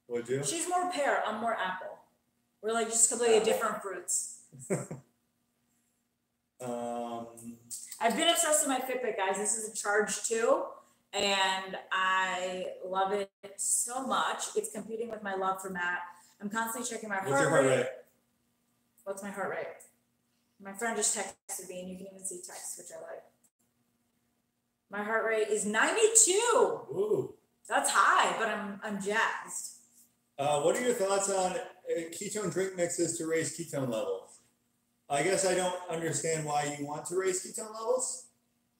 Would you? She's more pear, I'm more apple. We're like just completely different fruits. I've been obsessed with my Fitbit, guys. This is a Charge 2, and I love it so much. It's competing with my love for Matt. I'm constantly checking my heart rate. What's your heart rate? What's my heart rate? My friend just texted me, and you can even see text, which I like. My heart rate is 92. Ooh. That's high, but I'm jazzed. What are your thoughts on ketone drink mixes to raise ketone levels? I guess I don't understand why you want to raise ketone levels.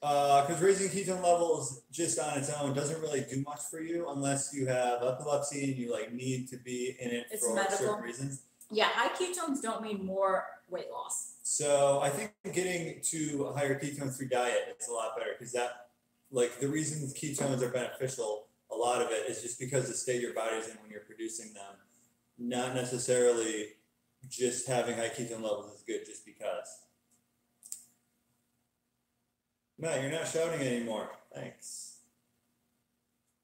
Because raising ketone levels just on its own doesn't really do much for you unless you have epilepsy and you like need to be in it for certain reasons. Yeah, high ketones don't mean more weight loss. So I think getting to a higher ketone free diet is a lot better, because that, like, the reason ketones are beneficial, a lot of it is just because the state your body's in when you're producing them. Not necessarily just having high ketone levels is good just because. Matt, you're not shouting anymore. Thanks.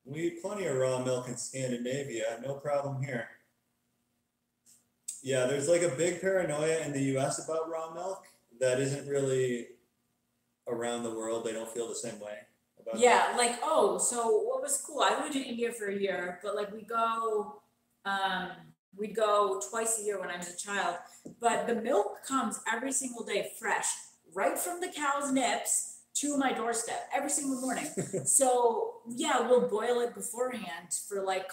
We eat plenty of raw milk in Scandinavia. No problem here. Yeah, there's like a big paranoia in the US about raw milk that isn't really around the world. They don't feel the same way about that. Like, oh, so what was cool? I lived in India for a year, but like we'd go twice a year when I was a child. But the milk comes every single day fresh, right from the cow's nips to my doorstep every single morning. So yeah, we'll boil it beforehand for like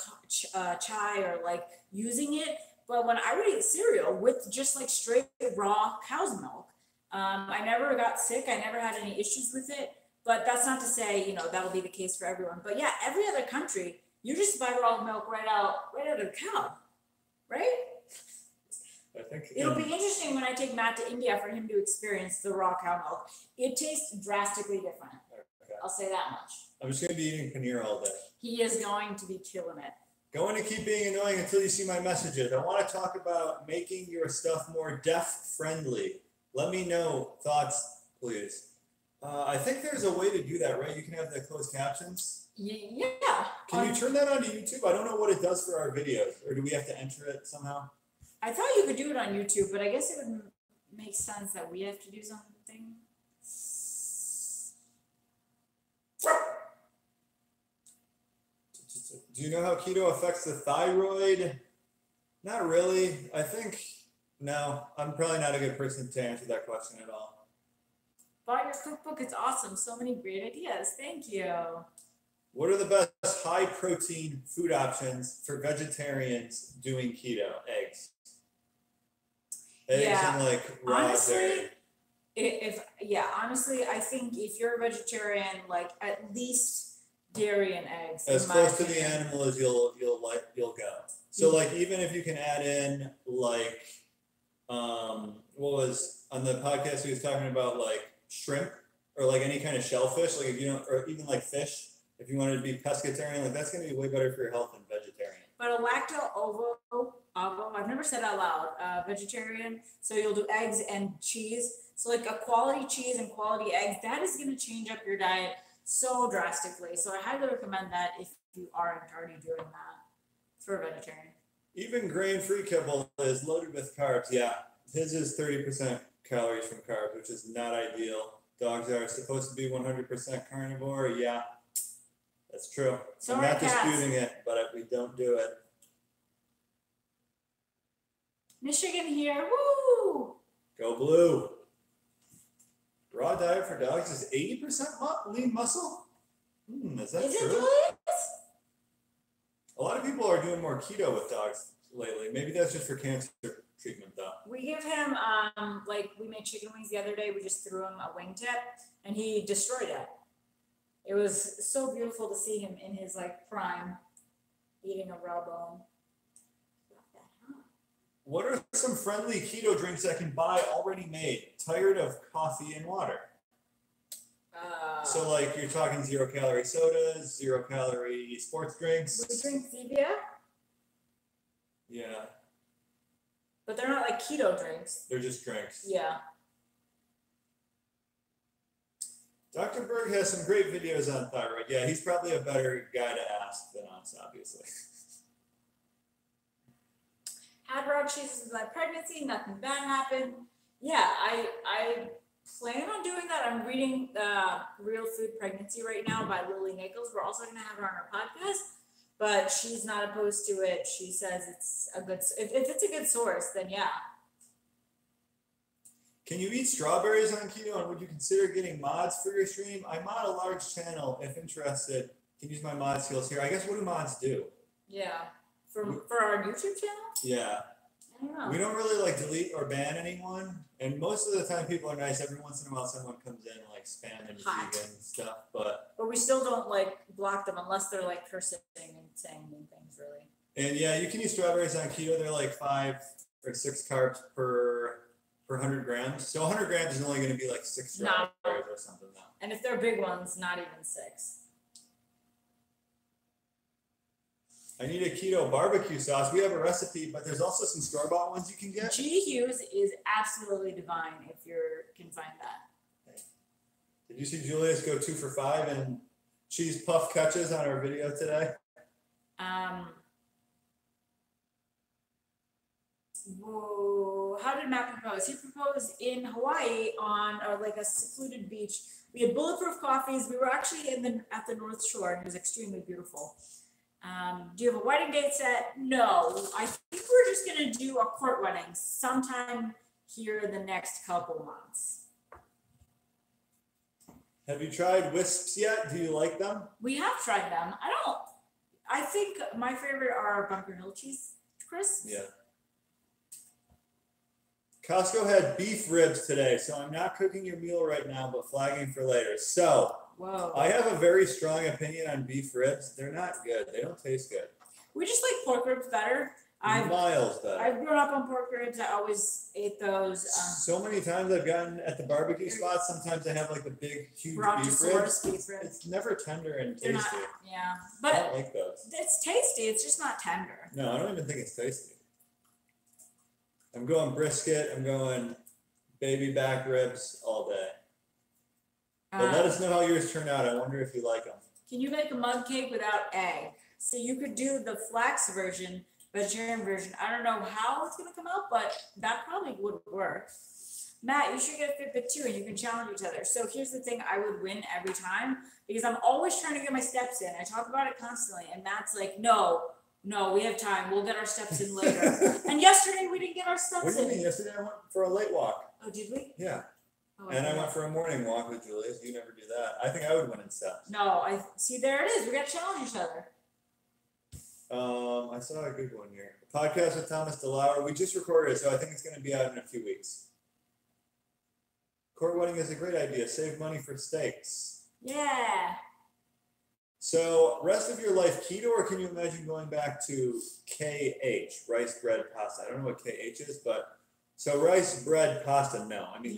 chai or like using it. But when I would eat cereal with just like straight raw cow's milk, I never got sick. I never had any issues with it. But that's not to say, that'll be the case for everyone. But yeah, every other country, you just buy raw milk right out of the cow, right? I think it'll be interesting when I take Matt to India for him to experience the raw cow milk. It tastes drastically different. Okay. I'll say that much. I'm just going to be eating paneer all day. He is going to be killing it. Going to keep being annoying until you see my messages. I want to talk about making your stuff more deaf-friendly. Let me know thoughts, please. I think there's a way to do that, right? You can have the closed captions. Yeah. Can you turn that onto YouTube? I don't know what it does for our videos. Or do we have to enter it somehow? I thought you could do it on YouTube, but I guess it would make sense that we have to do something. Do you know how keto affects the thyroid? Not really. I think, no, I'm probably not a good person to answer that question at all. Bought your cookbook. It's awesome. So many great ideas. Thank you. What are the best high protein food options for vegetarians doing keto? Eggs. Eggs Yeah. and like raw Honestly, dairy. honestly, I think if you're a vegetarian, like at least dairy and eggs. As in my close to the opinion. animal as you'll go. So like even if you can add in like what was on the podcast he was talking about like shrimp or like any kind of shellfish, like if you don't, or even like fish, if you wanted to be pescatarian, like that's gonna be way better for your health than vegetarian. But a lacto-ovo, I've never said out loud, vegetarian. So you'll do eggs and cheese. So like a quality cheese and quality eggs, that is gonna change up your diet so drastically. So I highly recommend that if you aren't already doing that for a vegetarian. Even grain-free kibble is loaded with carbs. Yeah, his is 30% calories from carbs, which is not ideal. Dogs are supposed to be 100% carnivore. Yeah, that's true. So I'm are not cats. disputing it, but we don't do it. Michigan here, woo! Go blue. Raw diet for dogs is 80% lean muscle? Is that Is true? it Julius? A lot of people are doing more keto with dogs lately. Maybe that's just for cancer treatment though. We give him, like we made chicken wings the other day. We just threw him a wingtip and he destroyed it. It was so beautiful to see him in his like prime eating a raw bone. What are some friendly keto drinks I can buy already made? Tired of coffee and water. So like you're talking 0-calorie sodas, 0-calorie sports drinks. We drink Zevia, Yeah, but they're not like keto drinks. they're just drinks. Yeah. Dr. Berg has some great videos on thyroid. Yeah, he's probably a better guy to ask than us, obviously. Had raw cheeses with my pregnancy, nothing bad happened. Yeah, I plan on doing that. I'm reading Real Food Pregnancy right now by Lily Nichols. We're also going to have her on our podcast, but she's not opposed to it. She says it's a good, if it's a good source, then yeah. Can you eat strawberries on keto, and would you consider getting mods for your stream? I mod a large channel. If interested, can use my mod skills here. I guess what do mods do? Yeah. For our YouTube channel? Yeah. I don't know. We don't really like delete or ban anyone, and most of the time people are nice. Every once in a while someone comes in and like spamming vegan stuff, but we still don't like block them unless they're like cursing and saying mean things, really. and yeah, you can use strawberries on keto. They're like 5 or 6 carbs per 100 grams. So 100 grams is only going to be like 6 strawberries or something now. And if they're big ones, not even 6. I need a keto barbecue sauce. We have a recipe, but there's also some store-bought ones you can get. G Hughes is absolutely divine if you can find that. Did you see Julius go 2 for 5 and cheese puff catches on our video today? Whoa, how did Matt propose? He proposed in Hawaii on like a secluded beach. We had bulletproof coffees. We were actually at the North Shore, and it was extremely beautiful. Do you have a wedding date set? No, I think we're just gonna do a court wedding sometime here in the next couple months. Have you tried wisps yet? Do you like them? We have tried them. I think my favorite are Bunker Hill cheese crisps. Yeah. Costco had beef ribs today, so I'm not cooking your meal right now, but flagging for later. So, whoa. I have a very strong opinion on beef ribs. They're not good. They don't taste good. We just like pork ribs better. Miles better. I've grown up on pork ribs. I always ate those. So many times I've gotten at the barbecue spots, sometimes they have like the big, huge beef ribs. It's never tender and tasty. Yeah, I but don't like those. it's tasty. It's just not tender. No, I don't even think it's tasty. I'm going brisket. I'm going baby back ribs all day. But let us know how yours turn out. I wonder if you like them. Can you make a mug cake without egg? So you could do the flax version, vegetarian version. I don't know how it's gonna come out, but that probably would work. Matt, you should get a Fitbit too, and you can challenge each other. So here's the thing: I would win every time because I'm always trying to get my steps in. I talk about it constantly, and Matt's like, "No, we have time. We'll get our steps in later." And yesterday we didn't get our steps in. What do you mean? Yesterday I went for a late walk. Oh, did we? Yeah. Oh, And I went for a morning walk with Julius. You never do that. I think I would win in steps. No, I see. There it is. We got to challenge each other. I saw a good one here. A podcast with Thomas DeLauer. We just recorded it, so I think it's going to be out in a few weeks. Court wedding is a great idea. Save money for steaks. Yeah. So, rest of your life keto, or can you imagine going back to KH, rice bread pasta? I don't know what KH is, but so rice bread pasta, no. I mean,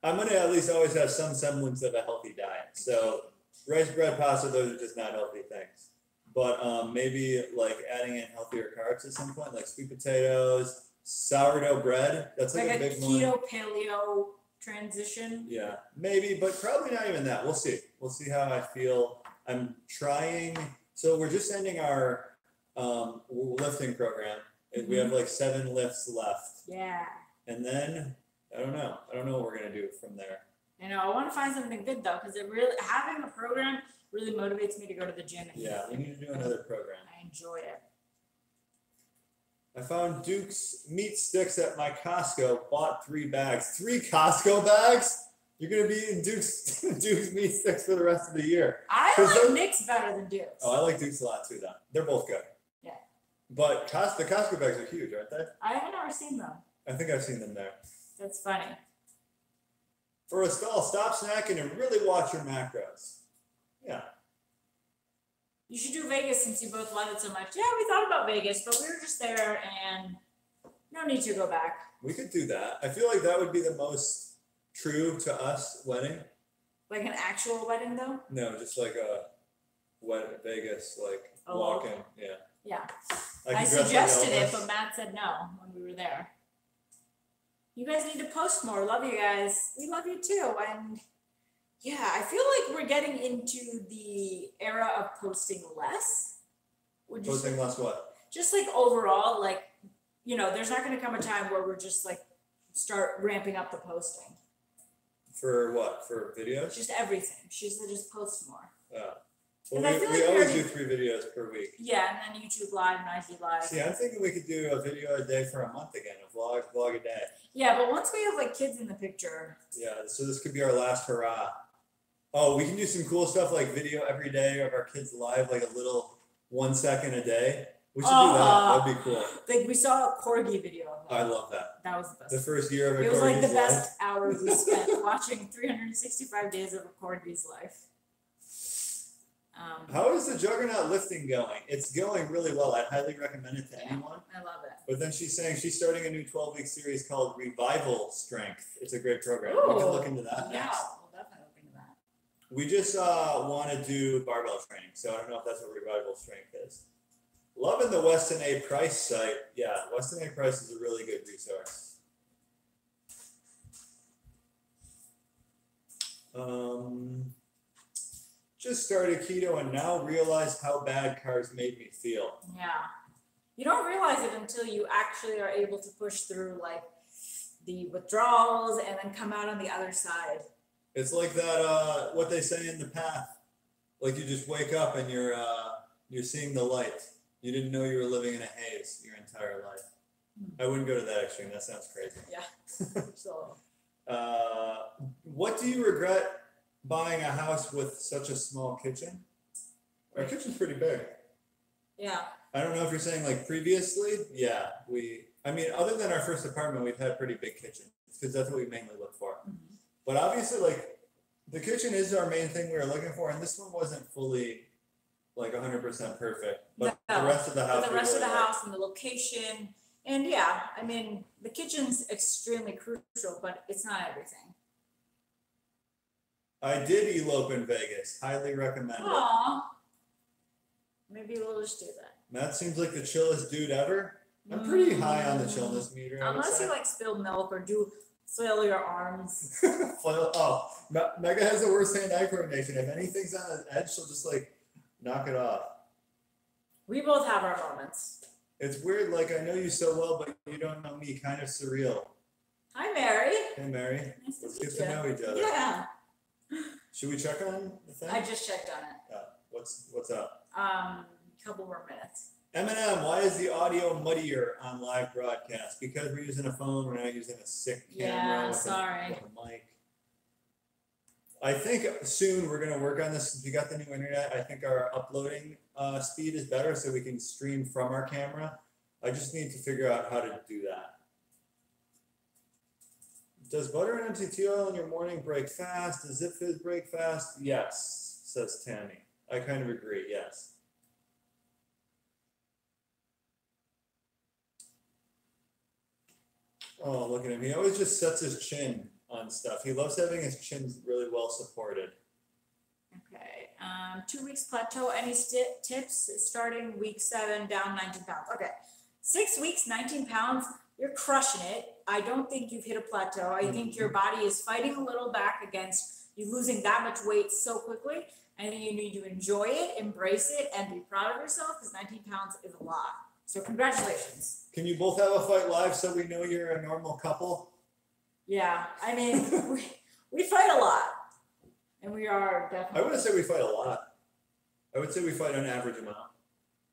I'm going to at least always have some semblance of a healthy diet. So, rice bread pasta, those are just not healthy things. But maybe like adding in healthier carbs at some point, like sweet potatoes, sourdough bread. That's like a big one. Keto paleo transition. Yeah, maybe, but probably not even that. We'll see. We'll see how I feel. I'm trying. So we're just ending our lifting program. And we have like 7 lifts left. Yeah. And then I don't know. I don't know what we're gonna do from there. I know. I want to find something good though, because it really having a program really motivates me to go to the gym. And yeah, we need to do another program. I enjoy it. I found Duke's meat sticks at my Costco. Bought 3 bags. 3 Costco bags? You're gonna be eating Duke's meat sticks for the rest of the year. I like Nick's better than Duke's. Oh, I like Duke's a lot too, though. They're both good. Yeah. But the Costco bags are huge, aren't they? I have never seen them. I think I've seen them there. That's funny. For a stall, stop snacking and really watch your macros. Yeah. You should do Vegas since you both love it so much. Yeah, we thought about Vegas, but we were just there and no need to go back. We could do that. I feel like that would be the most true to us wedding. Like an actual wedding, though? No, just like a Vegas, like walking. Yeah. Yeah. I suggested it, but Matt said no when we were there. You guys need to post more. Love you guys. We love you too. And yeah, I feel like we're getting into the era of posting less. Posting less what? Just like overall, like, there's not going to come a time where we're just like start ramping up the posting. For what? For videos? Just everything. She said just post more. Well, we always do 3 videos per week. Yeah, and then YouTube Live and IG Live. See, I'm thinking we could do a video a day for a month again, a vlog a day. Yeah, but once we have like kids in the picture. Yeah, so this could be our last hurrah. Oh, we can do some cool stuff like video every day of our kids live, like a little 1 second a day. We should do that. That'd be cool. Like we saw a corgi video of that. I love that. That was the best. The first year of a corgi's life. It was like the best hours we spent watching 365 days of a corgi's life. How is the Juggernaut lifting going? It's going really well. I'd highly recommend it to anyone. I love it. But then she's saying she's starting a new 12-week series called Revival Strength. It's a great program. Ooh, we can look into that yeah, next. we'll definitely look into that. We just want to do barbell training, so I don't know if that's what Revival Strength is. Loving the Weston A. Price site. Yeah, Weston A. Price is a really good resource. Just started keto and now realize how bad carbs made me feel. Yeah. You don't realize it until you actually are able to push through like the withdrawals and then come out on the other side. It's like that, what they say in The Path. Like you just wake up and you're seeing the light. You didn't know you were living in a haze your entire life. I wouldn't go to that extreme. That sounds crazy. Yeah. So. What do you regret buying a house with such a small kitchen? Our kitchen's pretty big. Yeah. I don't know if you're saying like previously. Yeah, other than our first apartment, we've had pretty big kitchens because that's what we mainly look for. Mm-hmm. But obviously, like the kitchen is our main thing we were looking for, and this one wasn't fully like 100% perfect. But the rest of the house. But the rest of the house and the location, and yeah, the kitchen's extremely crucial, but it's not everything. I did elope in Vegas. Highly recommend it. Aww. Maybe we'll just do that. Matt seems like the chillest dude ever. I'm pretty high on the chillness meter. Unless you like spilled milk or do flail your arms. Mega has the worst hand-eye coordination. If anything's on the edge, she'll just like knock it off. We both have our moments. It's weird. Like I know you so well, but you don't know me. Kind of surreal. Hi, Mary. Hey, Mary. Nice to Let's meet get to know each other. Yeah. Should we check on the thing? I just checked on it. Yeah. What's up? Couple more minutes. Eminem, why is the audio muddier on live broadcast? Because we're using a phone, we're not using a sick camera. Yeah, with sorry. With a mic. I think soon we're gonna work on this since we got the new internet. I think our uploading speed is better so we can stream from our camera. I just need to figure out how to do that. Does butter and MCT oil in your morning break fast? Does Zip Fizz break fast? Yes, says Tammy. I kind of agree, yes. Oh, look at him. He always just sets his chin on stuff. He loves having his chin really well supported. Okay, 2 weeks plateau. Any tips? Starting week 7, down 19 pounds. Okay, 6 weeks, 19 pounds. You're crushing it. I don't think you've hit a plateau. I think your body is fighting a little back against you losing that much weight so quickly. I think you need to enjoy it, embrace it, and be proud of yourself because 19 pounds is a lot. So congratulations. Can you both have a fight live so we know you're a normal couple? Yeah, I mean, we fight a lot. And we are definitely. I wouldn't say we fight a lot. I would say we fight an average amount.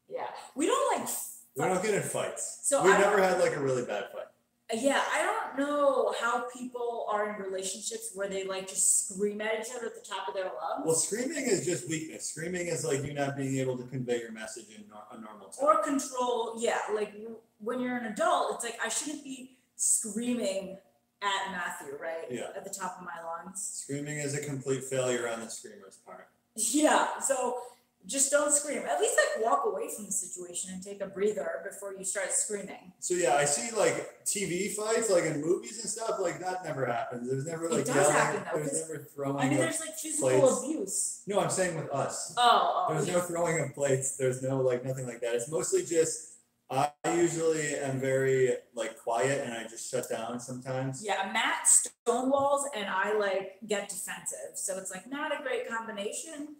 Yeah. We don't like. We don't get in fights. So we've never had like a really bad fight. Yeah, I don't know how people are in relationships where they like just scream at each other at the top of their lungs. Well, screaming is just weakness. Screaming is like you not being able to convey your message in a normal time. Or control, yeah. Like when you're an adult, it's like I shouldn't be screaming at Matthew, right? Yeah. At the top of my lungs. Screaming is a complete failure on the screamer's part. Yeah, so just don't scream. At least like walk away from the situation and take a breather before you start screaming. So yeah, I see like TV fights, like in movies and stuff, like that never happens. There's never like does yelling. happen, though, There's never throwing. I mean, of there's like physical plates. abuse. No, I'm saying with us. Oh. There's no throwing of plates. There's no like nothing like that. It's mostly just I usually am very like quiet and I just shut down sometimes. Yeah, Matt stonewalls and I like get defensive. So it's like not a great combination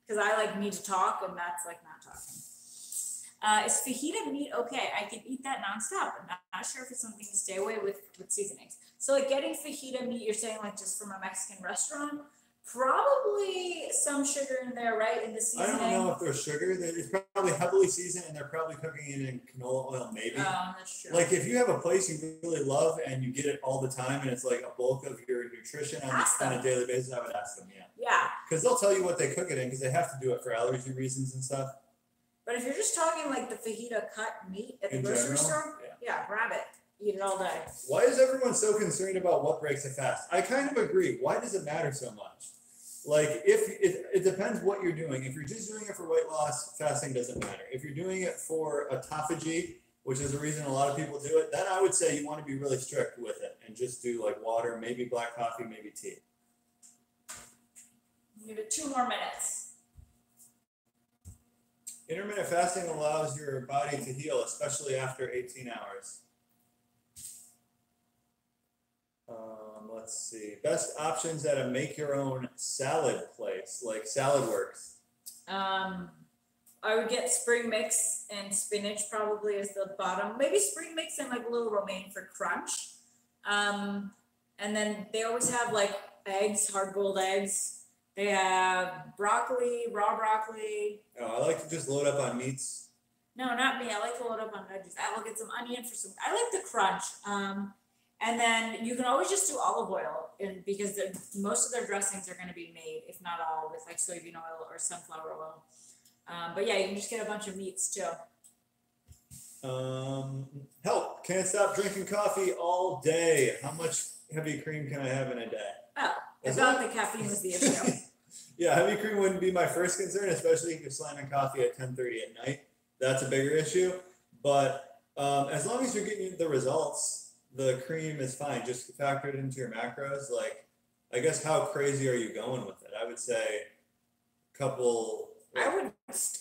because I like need to talk and Matt's like not talking. Is fajita meat okay? I can eat that nonstop. I'm not sure if it's something to stay away with seasonings. So like getting fajita meat, you're saying like just from a Mexican restaurant? Probably some sugar in there, right? In the seasoning. I don't know if there's sugar. It's probably heavily seasoned, and they're probably cooking it in canola oil, maybe. Oh, that's true. Like if you have a place you really love and you get it all the time, and it's like a bulk of your nutrition on a daily basis, I would ask them, yeah. Yeah. Because they'll tell you what they cook it in, because they have to do it for allergy reasons and stuff. But if you're just talking like the fajita cut meat at the In grocery general, store, yeah, grab it. Eat it all day. Why is everyone so concerned about what breaks a fast? I kind of agree. Why does it matter so much? Like, it depends what you're doing. If you're just doing it for weight loss, fasting doesn't matter. If you're doing it for autophagy, which is the reason a lot of people do it, then I would say you want to be really strict with it and just do like water, maybe black coffee, maybe tea. Give it 2 more minutes. Intermittent fasting allows your body to heal, especially after 18 hours. Let's see. Best options at a make-your-own salad place, like Salad Works. I would get spring mix and spinach probably as the bottom. Maybe spring mix and like a little romaine for crunch. And then they always have like eggs, hard-boiled eggs. They have broccoli, raw broccoli. Oh, I like to just load up on meats. No, not me. I like to load up on veggies. I will get some onion for some. I like the crunch. And then you can always just do olive oil because most of their dressings are going to be made, if not all, with like soybean oil or sunflower oil. But yeah, you can just get a bunch of meats too. Help. Can't stop drinking coffee all day. How much heavy cream can I have in a day? Oh, I thought the caffeine was the issue. Yeah, heavy cream wouldn't be my first concern, especially if you're slamming coffee at 10:30 at night. That's a bigger issue. But as long as you're getting the results, the cream is fine. Just factor it into your macros. Like, I guess how crazy are you going with it? I would say a couple. I would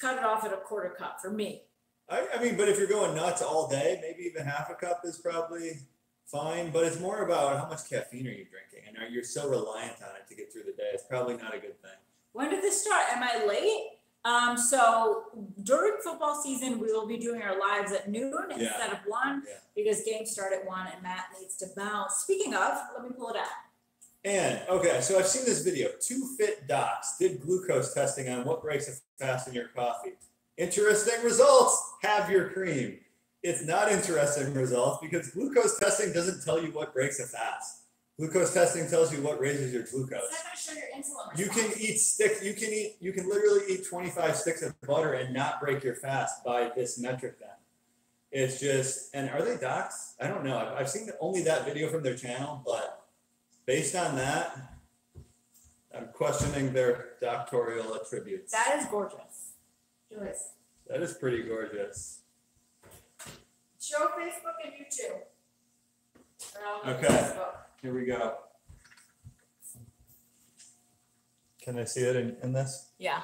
cut it off at a 1/4 cup for me. I mean, but if you're going nuts all day, maybe even half a cup is probably fine. But it's more about how much caffeine are you drinking, and are you so reliant on it to get through the day? It's probably not a good thing. When did this start? Am I late? So during football season, we will be doing our lives at noon instead of 1 because games start at 1 and Matt needs to bounce. Speaking of, let me pull it out. And, okay, so I've seen this video. 2 fit docs did glucose testing on what breaks a fast in your coffee. Interesting results. Have your cream. It's not interesting results because glucose testing doesn't tell you what breaks a fast. Glucose testing tells you what raises your glucose. It's not gonna show your insulin You response. can eat sticks. You can literally eat 25 sticks of butter and not break your fast by this metric. Then it's just. And are they docs? I don't know. I've seen only that video from their channel, but based on that, I'm questioning their doctoral attributes. That is gorgeous. Joyce. That is pretty gorgeous. Show Facebook and YouTube. Okay. Facebook. Here we go. Can I see it in this? Yeah.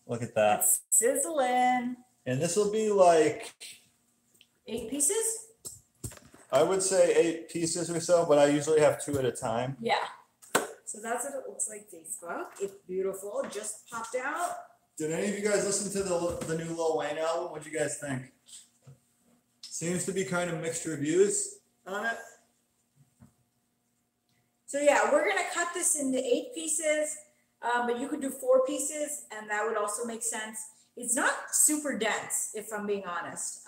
Look at that. It's sizzling. And this will be like, 8 pieces? I would say 8 pieces or so, but I usually have 2 at a time. Yeah. So that's what it looks like. Facebook. It's beautiful. Just popped out. Did any of you guys listen to the new Lil Wayne album? What'd you guys think? Seems to be kind of mixed reviews on it. So yeah, we're gonna cut this into 8 pieces, but you could do 4 pieces, and that would also make sense. It's not super dense, if I'm being honest,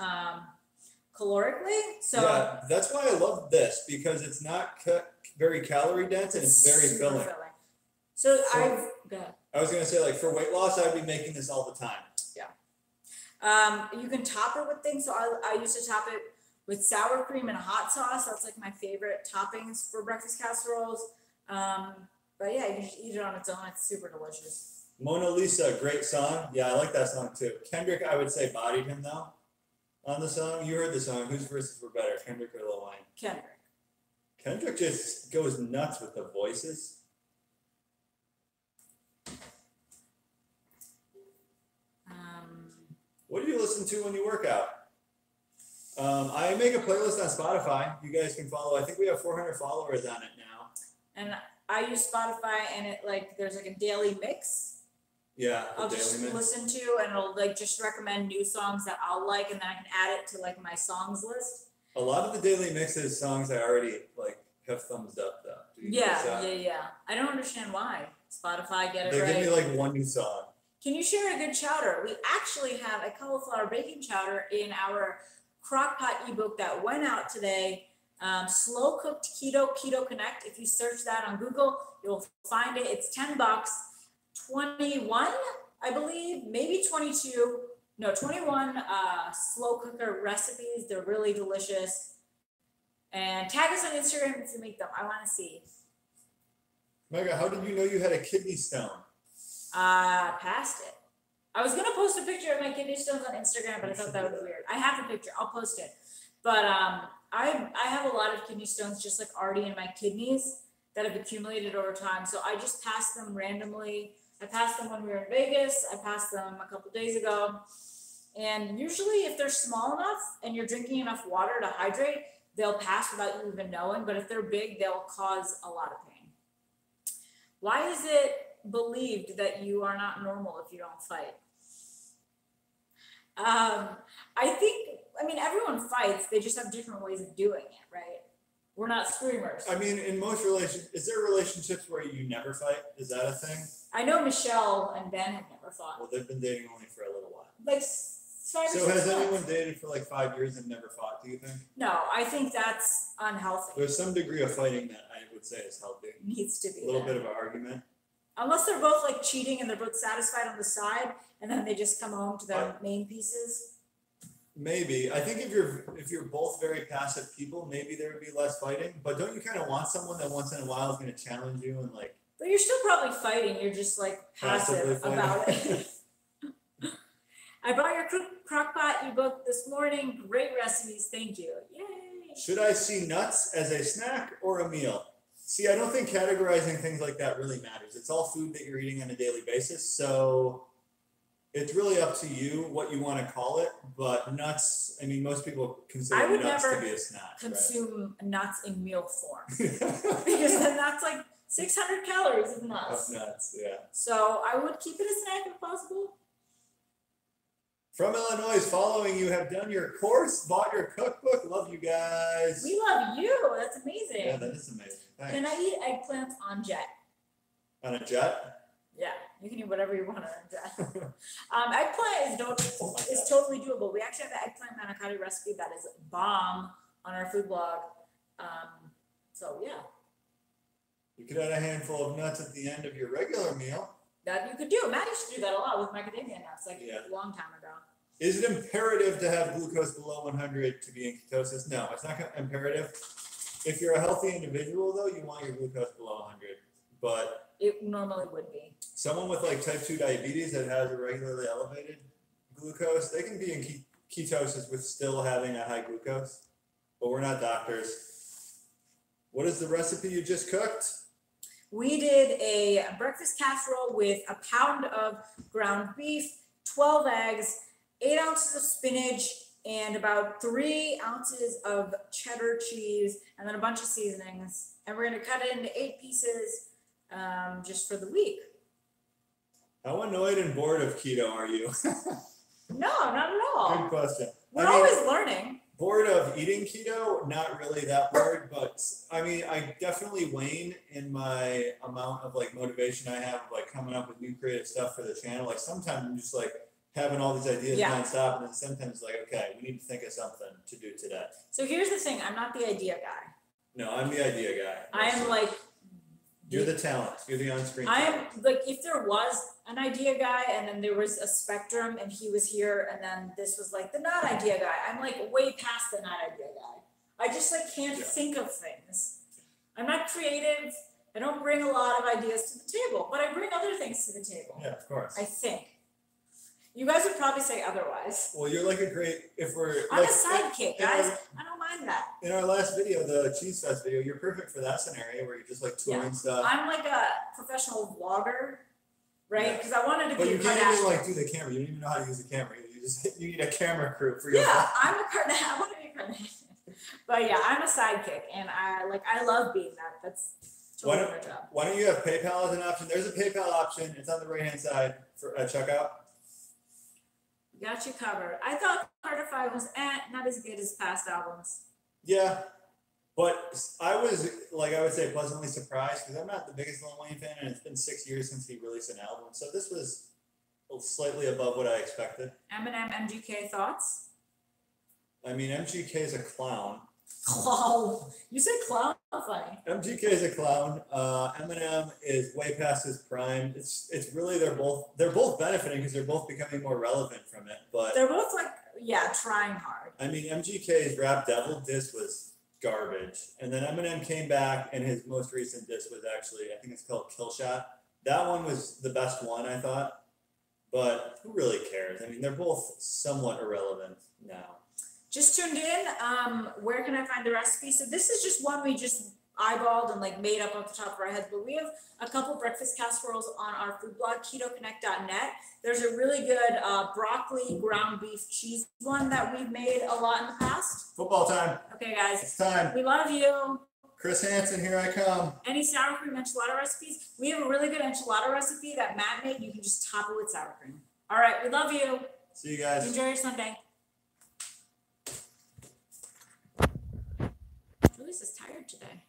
calorically. So Yeah, that's why I love this, because it's not very calorie dense and it's very super filling. So So- go ahead. I was gonna say, like, for weight loss, I'd be making this all the time. You can top it with things. So I used to top it with sour cream and a hot sauce. That's like my favorite toppings for breakfast casseroles. But yeah, you can just eat it on its own. It's super delicious. Mona Lisa, great song. Yeah, I like that song too. Kendrick, I would say, bodied him though on the song. You heard the song. Whose verses were better, Kendrick or Lil Wayne? Kendrick. Kendrick just goes nuts with the voices. What do you listen to when you work out? I make a playlist on Spotify. You guys can follow. I think we have 400 followers on it now. And I use Spotify, and it there's like a daily mix. Yeah, the I'll daily just mix. listen to, and it'll just recommend new songs that I'll like, and then I can add it to my songs list. A lot of the daily mix is songs I already have thumbs up though. Do you notice that? Yeah. I don't understand why. Spotify, get it They right. give me one new song. Can you share a good chowder? We actually have a cauliflower bacon chowder in our crockpot ebook that went out today. Slow cooked keto connect. If you search that on Google, you'll find it. It's $10. 21, I believe, maybe 22. No, 21 slow cooker recipes. They're really delicious. And tag us on Instagram if you make them. I want to see. Mega, how did you know you had a kidney stone? Past it. I was gonna post a picture of my kidney stones on Instagram, but I thought that was weird. I have the picture. I'll post it. But I have a lot of kidney stones just already in my kidneys that have accumulated over time. So I just passed them randomly. I passed them when we were in Vegas. I passed them a couple days ago. And usually if they're small enough and you're drinking enough water to hydrate, they'll pass without you even knowing. But if they're big, they'll cause a lot of pain. Why is it believed that you are not normal if you don't fight? I mean, everyone fights. They just have different ways of doing it, right? We're not screamers. I mean, in most relationships, is there relationships where you never fight? Is that a thing? I know Michelle and Ben have never fought. Well, they've been dating only for a little while. 5 or So 6 has months. anyone dated for 5 years and never fought, do you think? No, I think that's unhealthy. There's some degree of fighting that I would say is healthy. Needs to be A little there. bit of an argument. Unless they're both cheating and they're both satisfied on the side, and then they just come home to their main pieces. Maybe. I think if you're both very passive people, maybe there would be less fighting. But don't you kind of want someone that once in a while is going to challenge you and But you're still probably fighting. You're just Passively passive fighting. about it. I bought your crockpot ebook this morning. Great recipes. Thank you. Yay. Should I see nuts as a snack or a meal? See, I don't think categorizing things like that really matters. It's all food that you're eating on a daily basis. So it's really up to you what you want to call it. But nuts, I mean, most people I consider would nuts never to be a snack. Consume nuts in meal form. Right? Because then that's 600 calories of nuts. Of nuts, yeah. So I would keep it a snack if possible. From Illinois, following you, have done your course, bought your cookbook. Love you guys. We love you. That's amazing. Yeah, that is amazing. Thanks. Can I eat eggplants on jet? On a jet? Yeah, you can eat whatever you want on a jet. Eggplant Oh my is God. totally doable. We actually have an eggplant manicotti recipe that is bomb on our food blog. So yeah. could add a handful of nuts at the end of your regular meal. That you could do. Matt used to do that a lot with macadamia nuts, like a long time ago. Is it imperative to have glucose below 100 to be in ketosis? No, it's not imperative. If you're a healthy individual, though, you want your glucose below 100. But it normally would be. Someone with like type 2 diabetes that has a regularly elevated glucose, they can be in ketosis with still having a high glucose. But we're not doctors. What is the recipe you just cooked? We did a breakfast casserole with a pound of ground beef, 12 eggs, 8 ounces of spinach, and about 3 ounces of cheddar cheese, and then a bunch of seasonings. And we're going to cut it into 8 pieces just for the week. How annoyed and bored of keto are you? No, not at all. Good question. We're always learning. Bored of eating keto? Not really that bored, but I mean, I definitely wane in my amount of like motivation I have of like coming up with new creative stuff for the channel. Like sometimes I'm just like having all these ideas nonstop, and then sometimes like, okay, we need to think of something to do today. So here's the thing: I'm not the idea guy. No, I'm the idea guy. I am like. You're the talent. You're the on-screen I talent. am like, if there was an idea guy and then there was a spectrum and he was here and then this was like the not idea guy, I'm like way past the not idea guy. I just like can't think of things. I'm not creative. I don't bring a lot of ideas to the table, but I bring other things to the table. Yeah, of course. I think. You guys would probably say otherwise. Well, you're like a great, I'm like, a sidekick, guys. I don't mind that. In our last video, the Cheese Fest video, you're perfect for that scenario where you're just like touring stuff. I'm like a professional vlogger, right? Because I wanted to be But you a can't Kardashian. even like do the camera. You don't even know how to use a camera. You need a camera crew for your I'm a Kardashian. I want to be a Kardashian. But yeah, I'm a sidekick, and I love being that. That's totally my job. Why don't you have PayPal as an option? There's a PayPal option. It's on the right-hand side for checkout. Got you covered. I thought Carter 5 was not as good as past albums. Yeah, but I was like, I would say pleasantly surprised because I'm not the biggest Lil Wayne fan, and it's been 6 years since he released an album. So this was slightly above what I expected. Eminem, MGK thoughts? I mean, MGK is a clown. Clown. You said clown? Funny. MGK is a clown. Eminem is way past his prime. It's really they're both benefiting because they're both becoming more relevant from it. But they're both like trying hard. I mean, MGK's Rap Devil diss was garbage, and then Eminem came back, and his most recent diss was actually, I think it's called Kill Shot. That one was the best one, I thought. But who really cares? I mean, they're both somewhat irrelevant now. Just tuned in. Where can I find the recipe? So this is just one we just eyeballed and like made up off the top of our heads, but we have a couple breakfast casseroles on our food blog, ketoconnect.net. There's a really good broccoli ground beef cheese one that we've made a lot in the past. Football time. Okay, guys. It's time. We love you. Chris Hansen, here I come. Any sour cream enchilada recipes? We have a really good enchilada recipe that Matt made. You can just top it with sour cream. All right, we love you. See you guys. Enjoy your Sunday. Julius is tired today.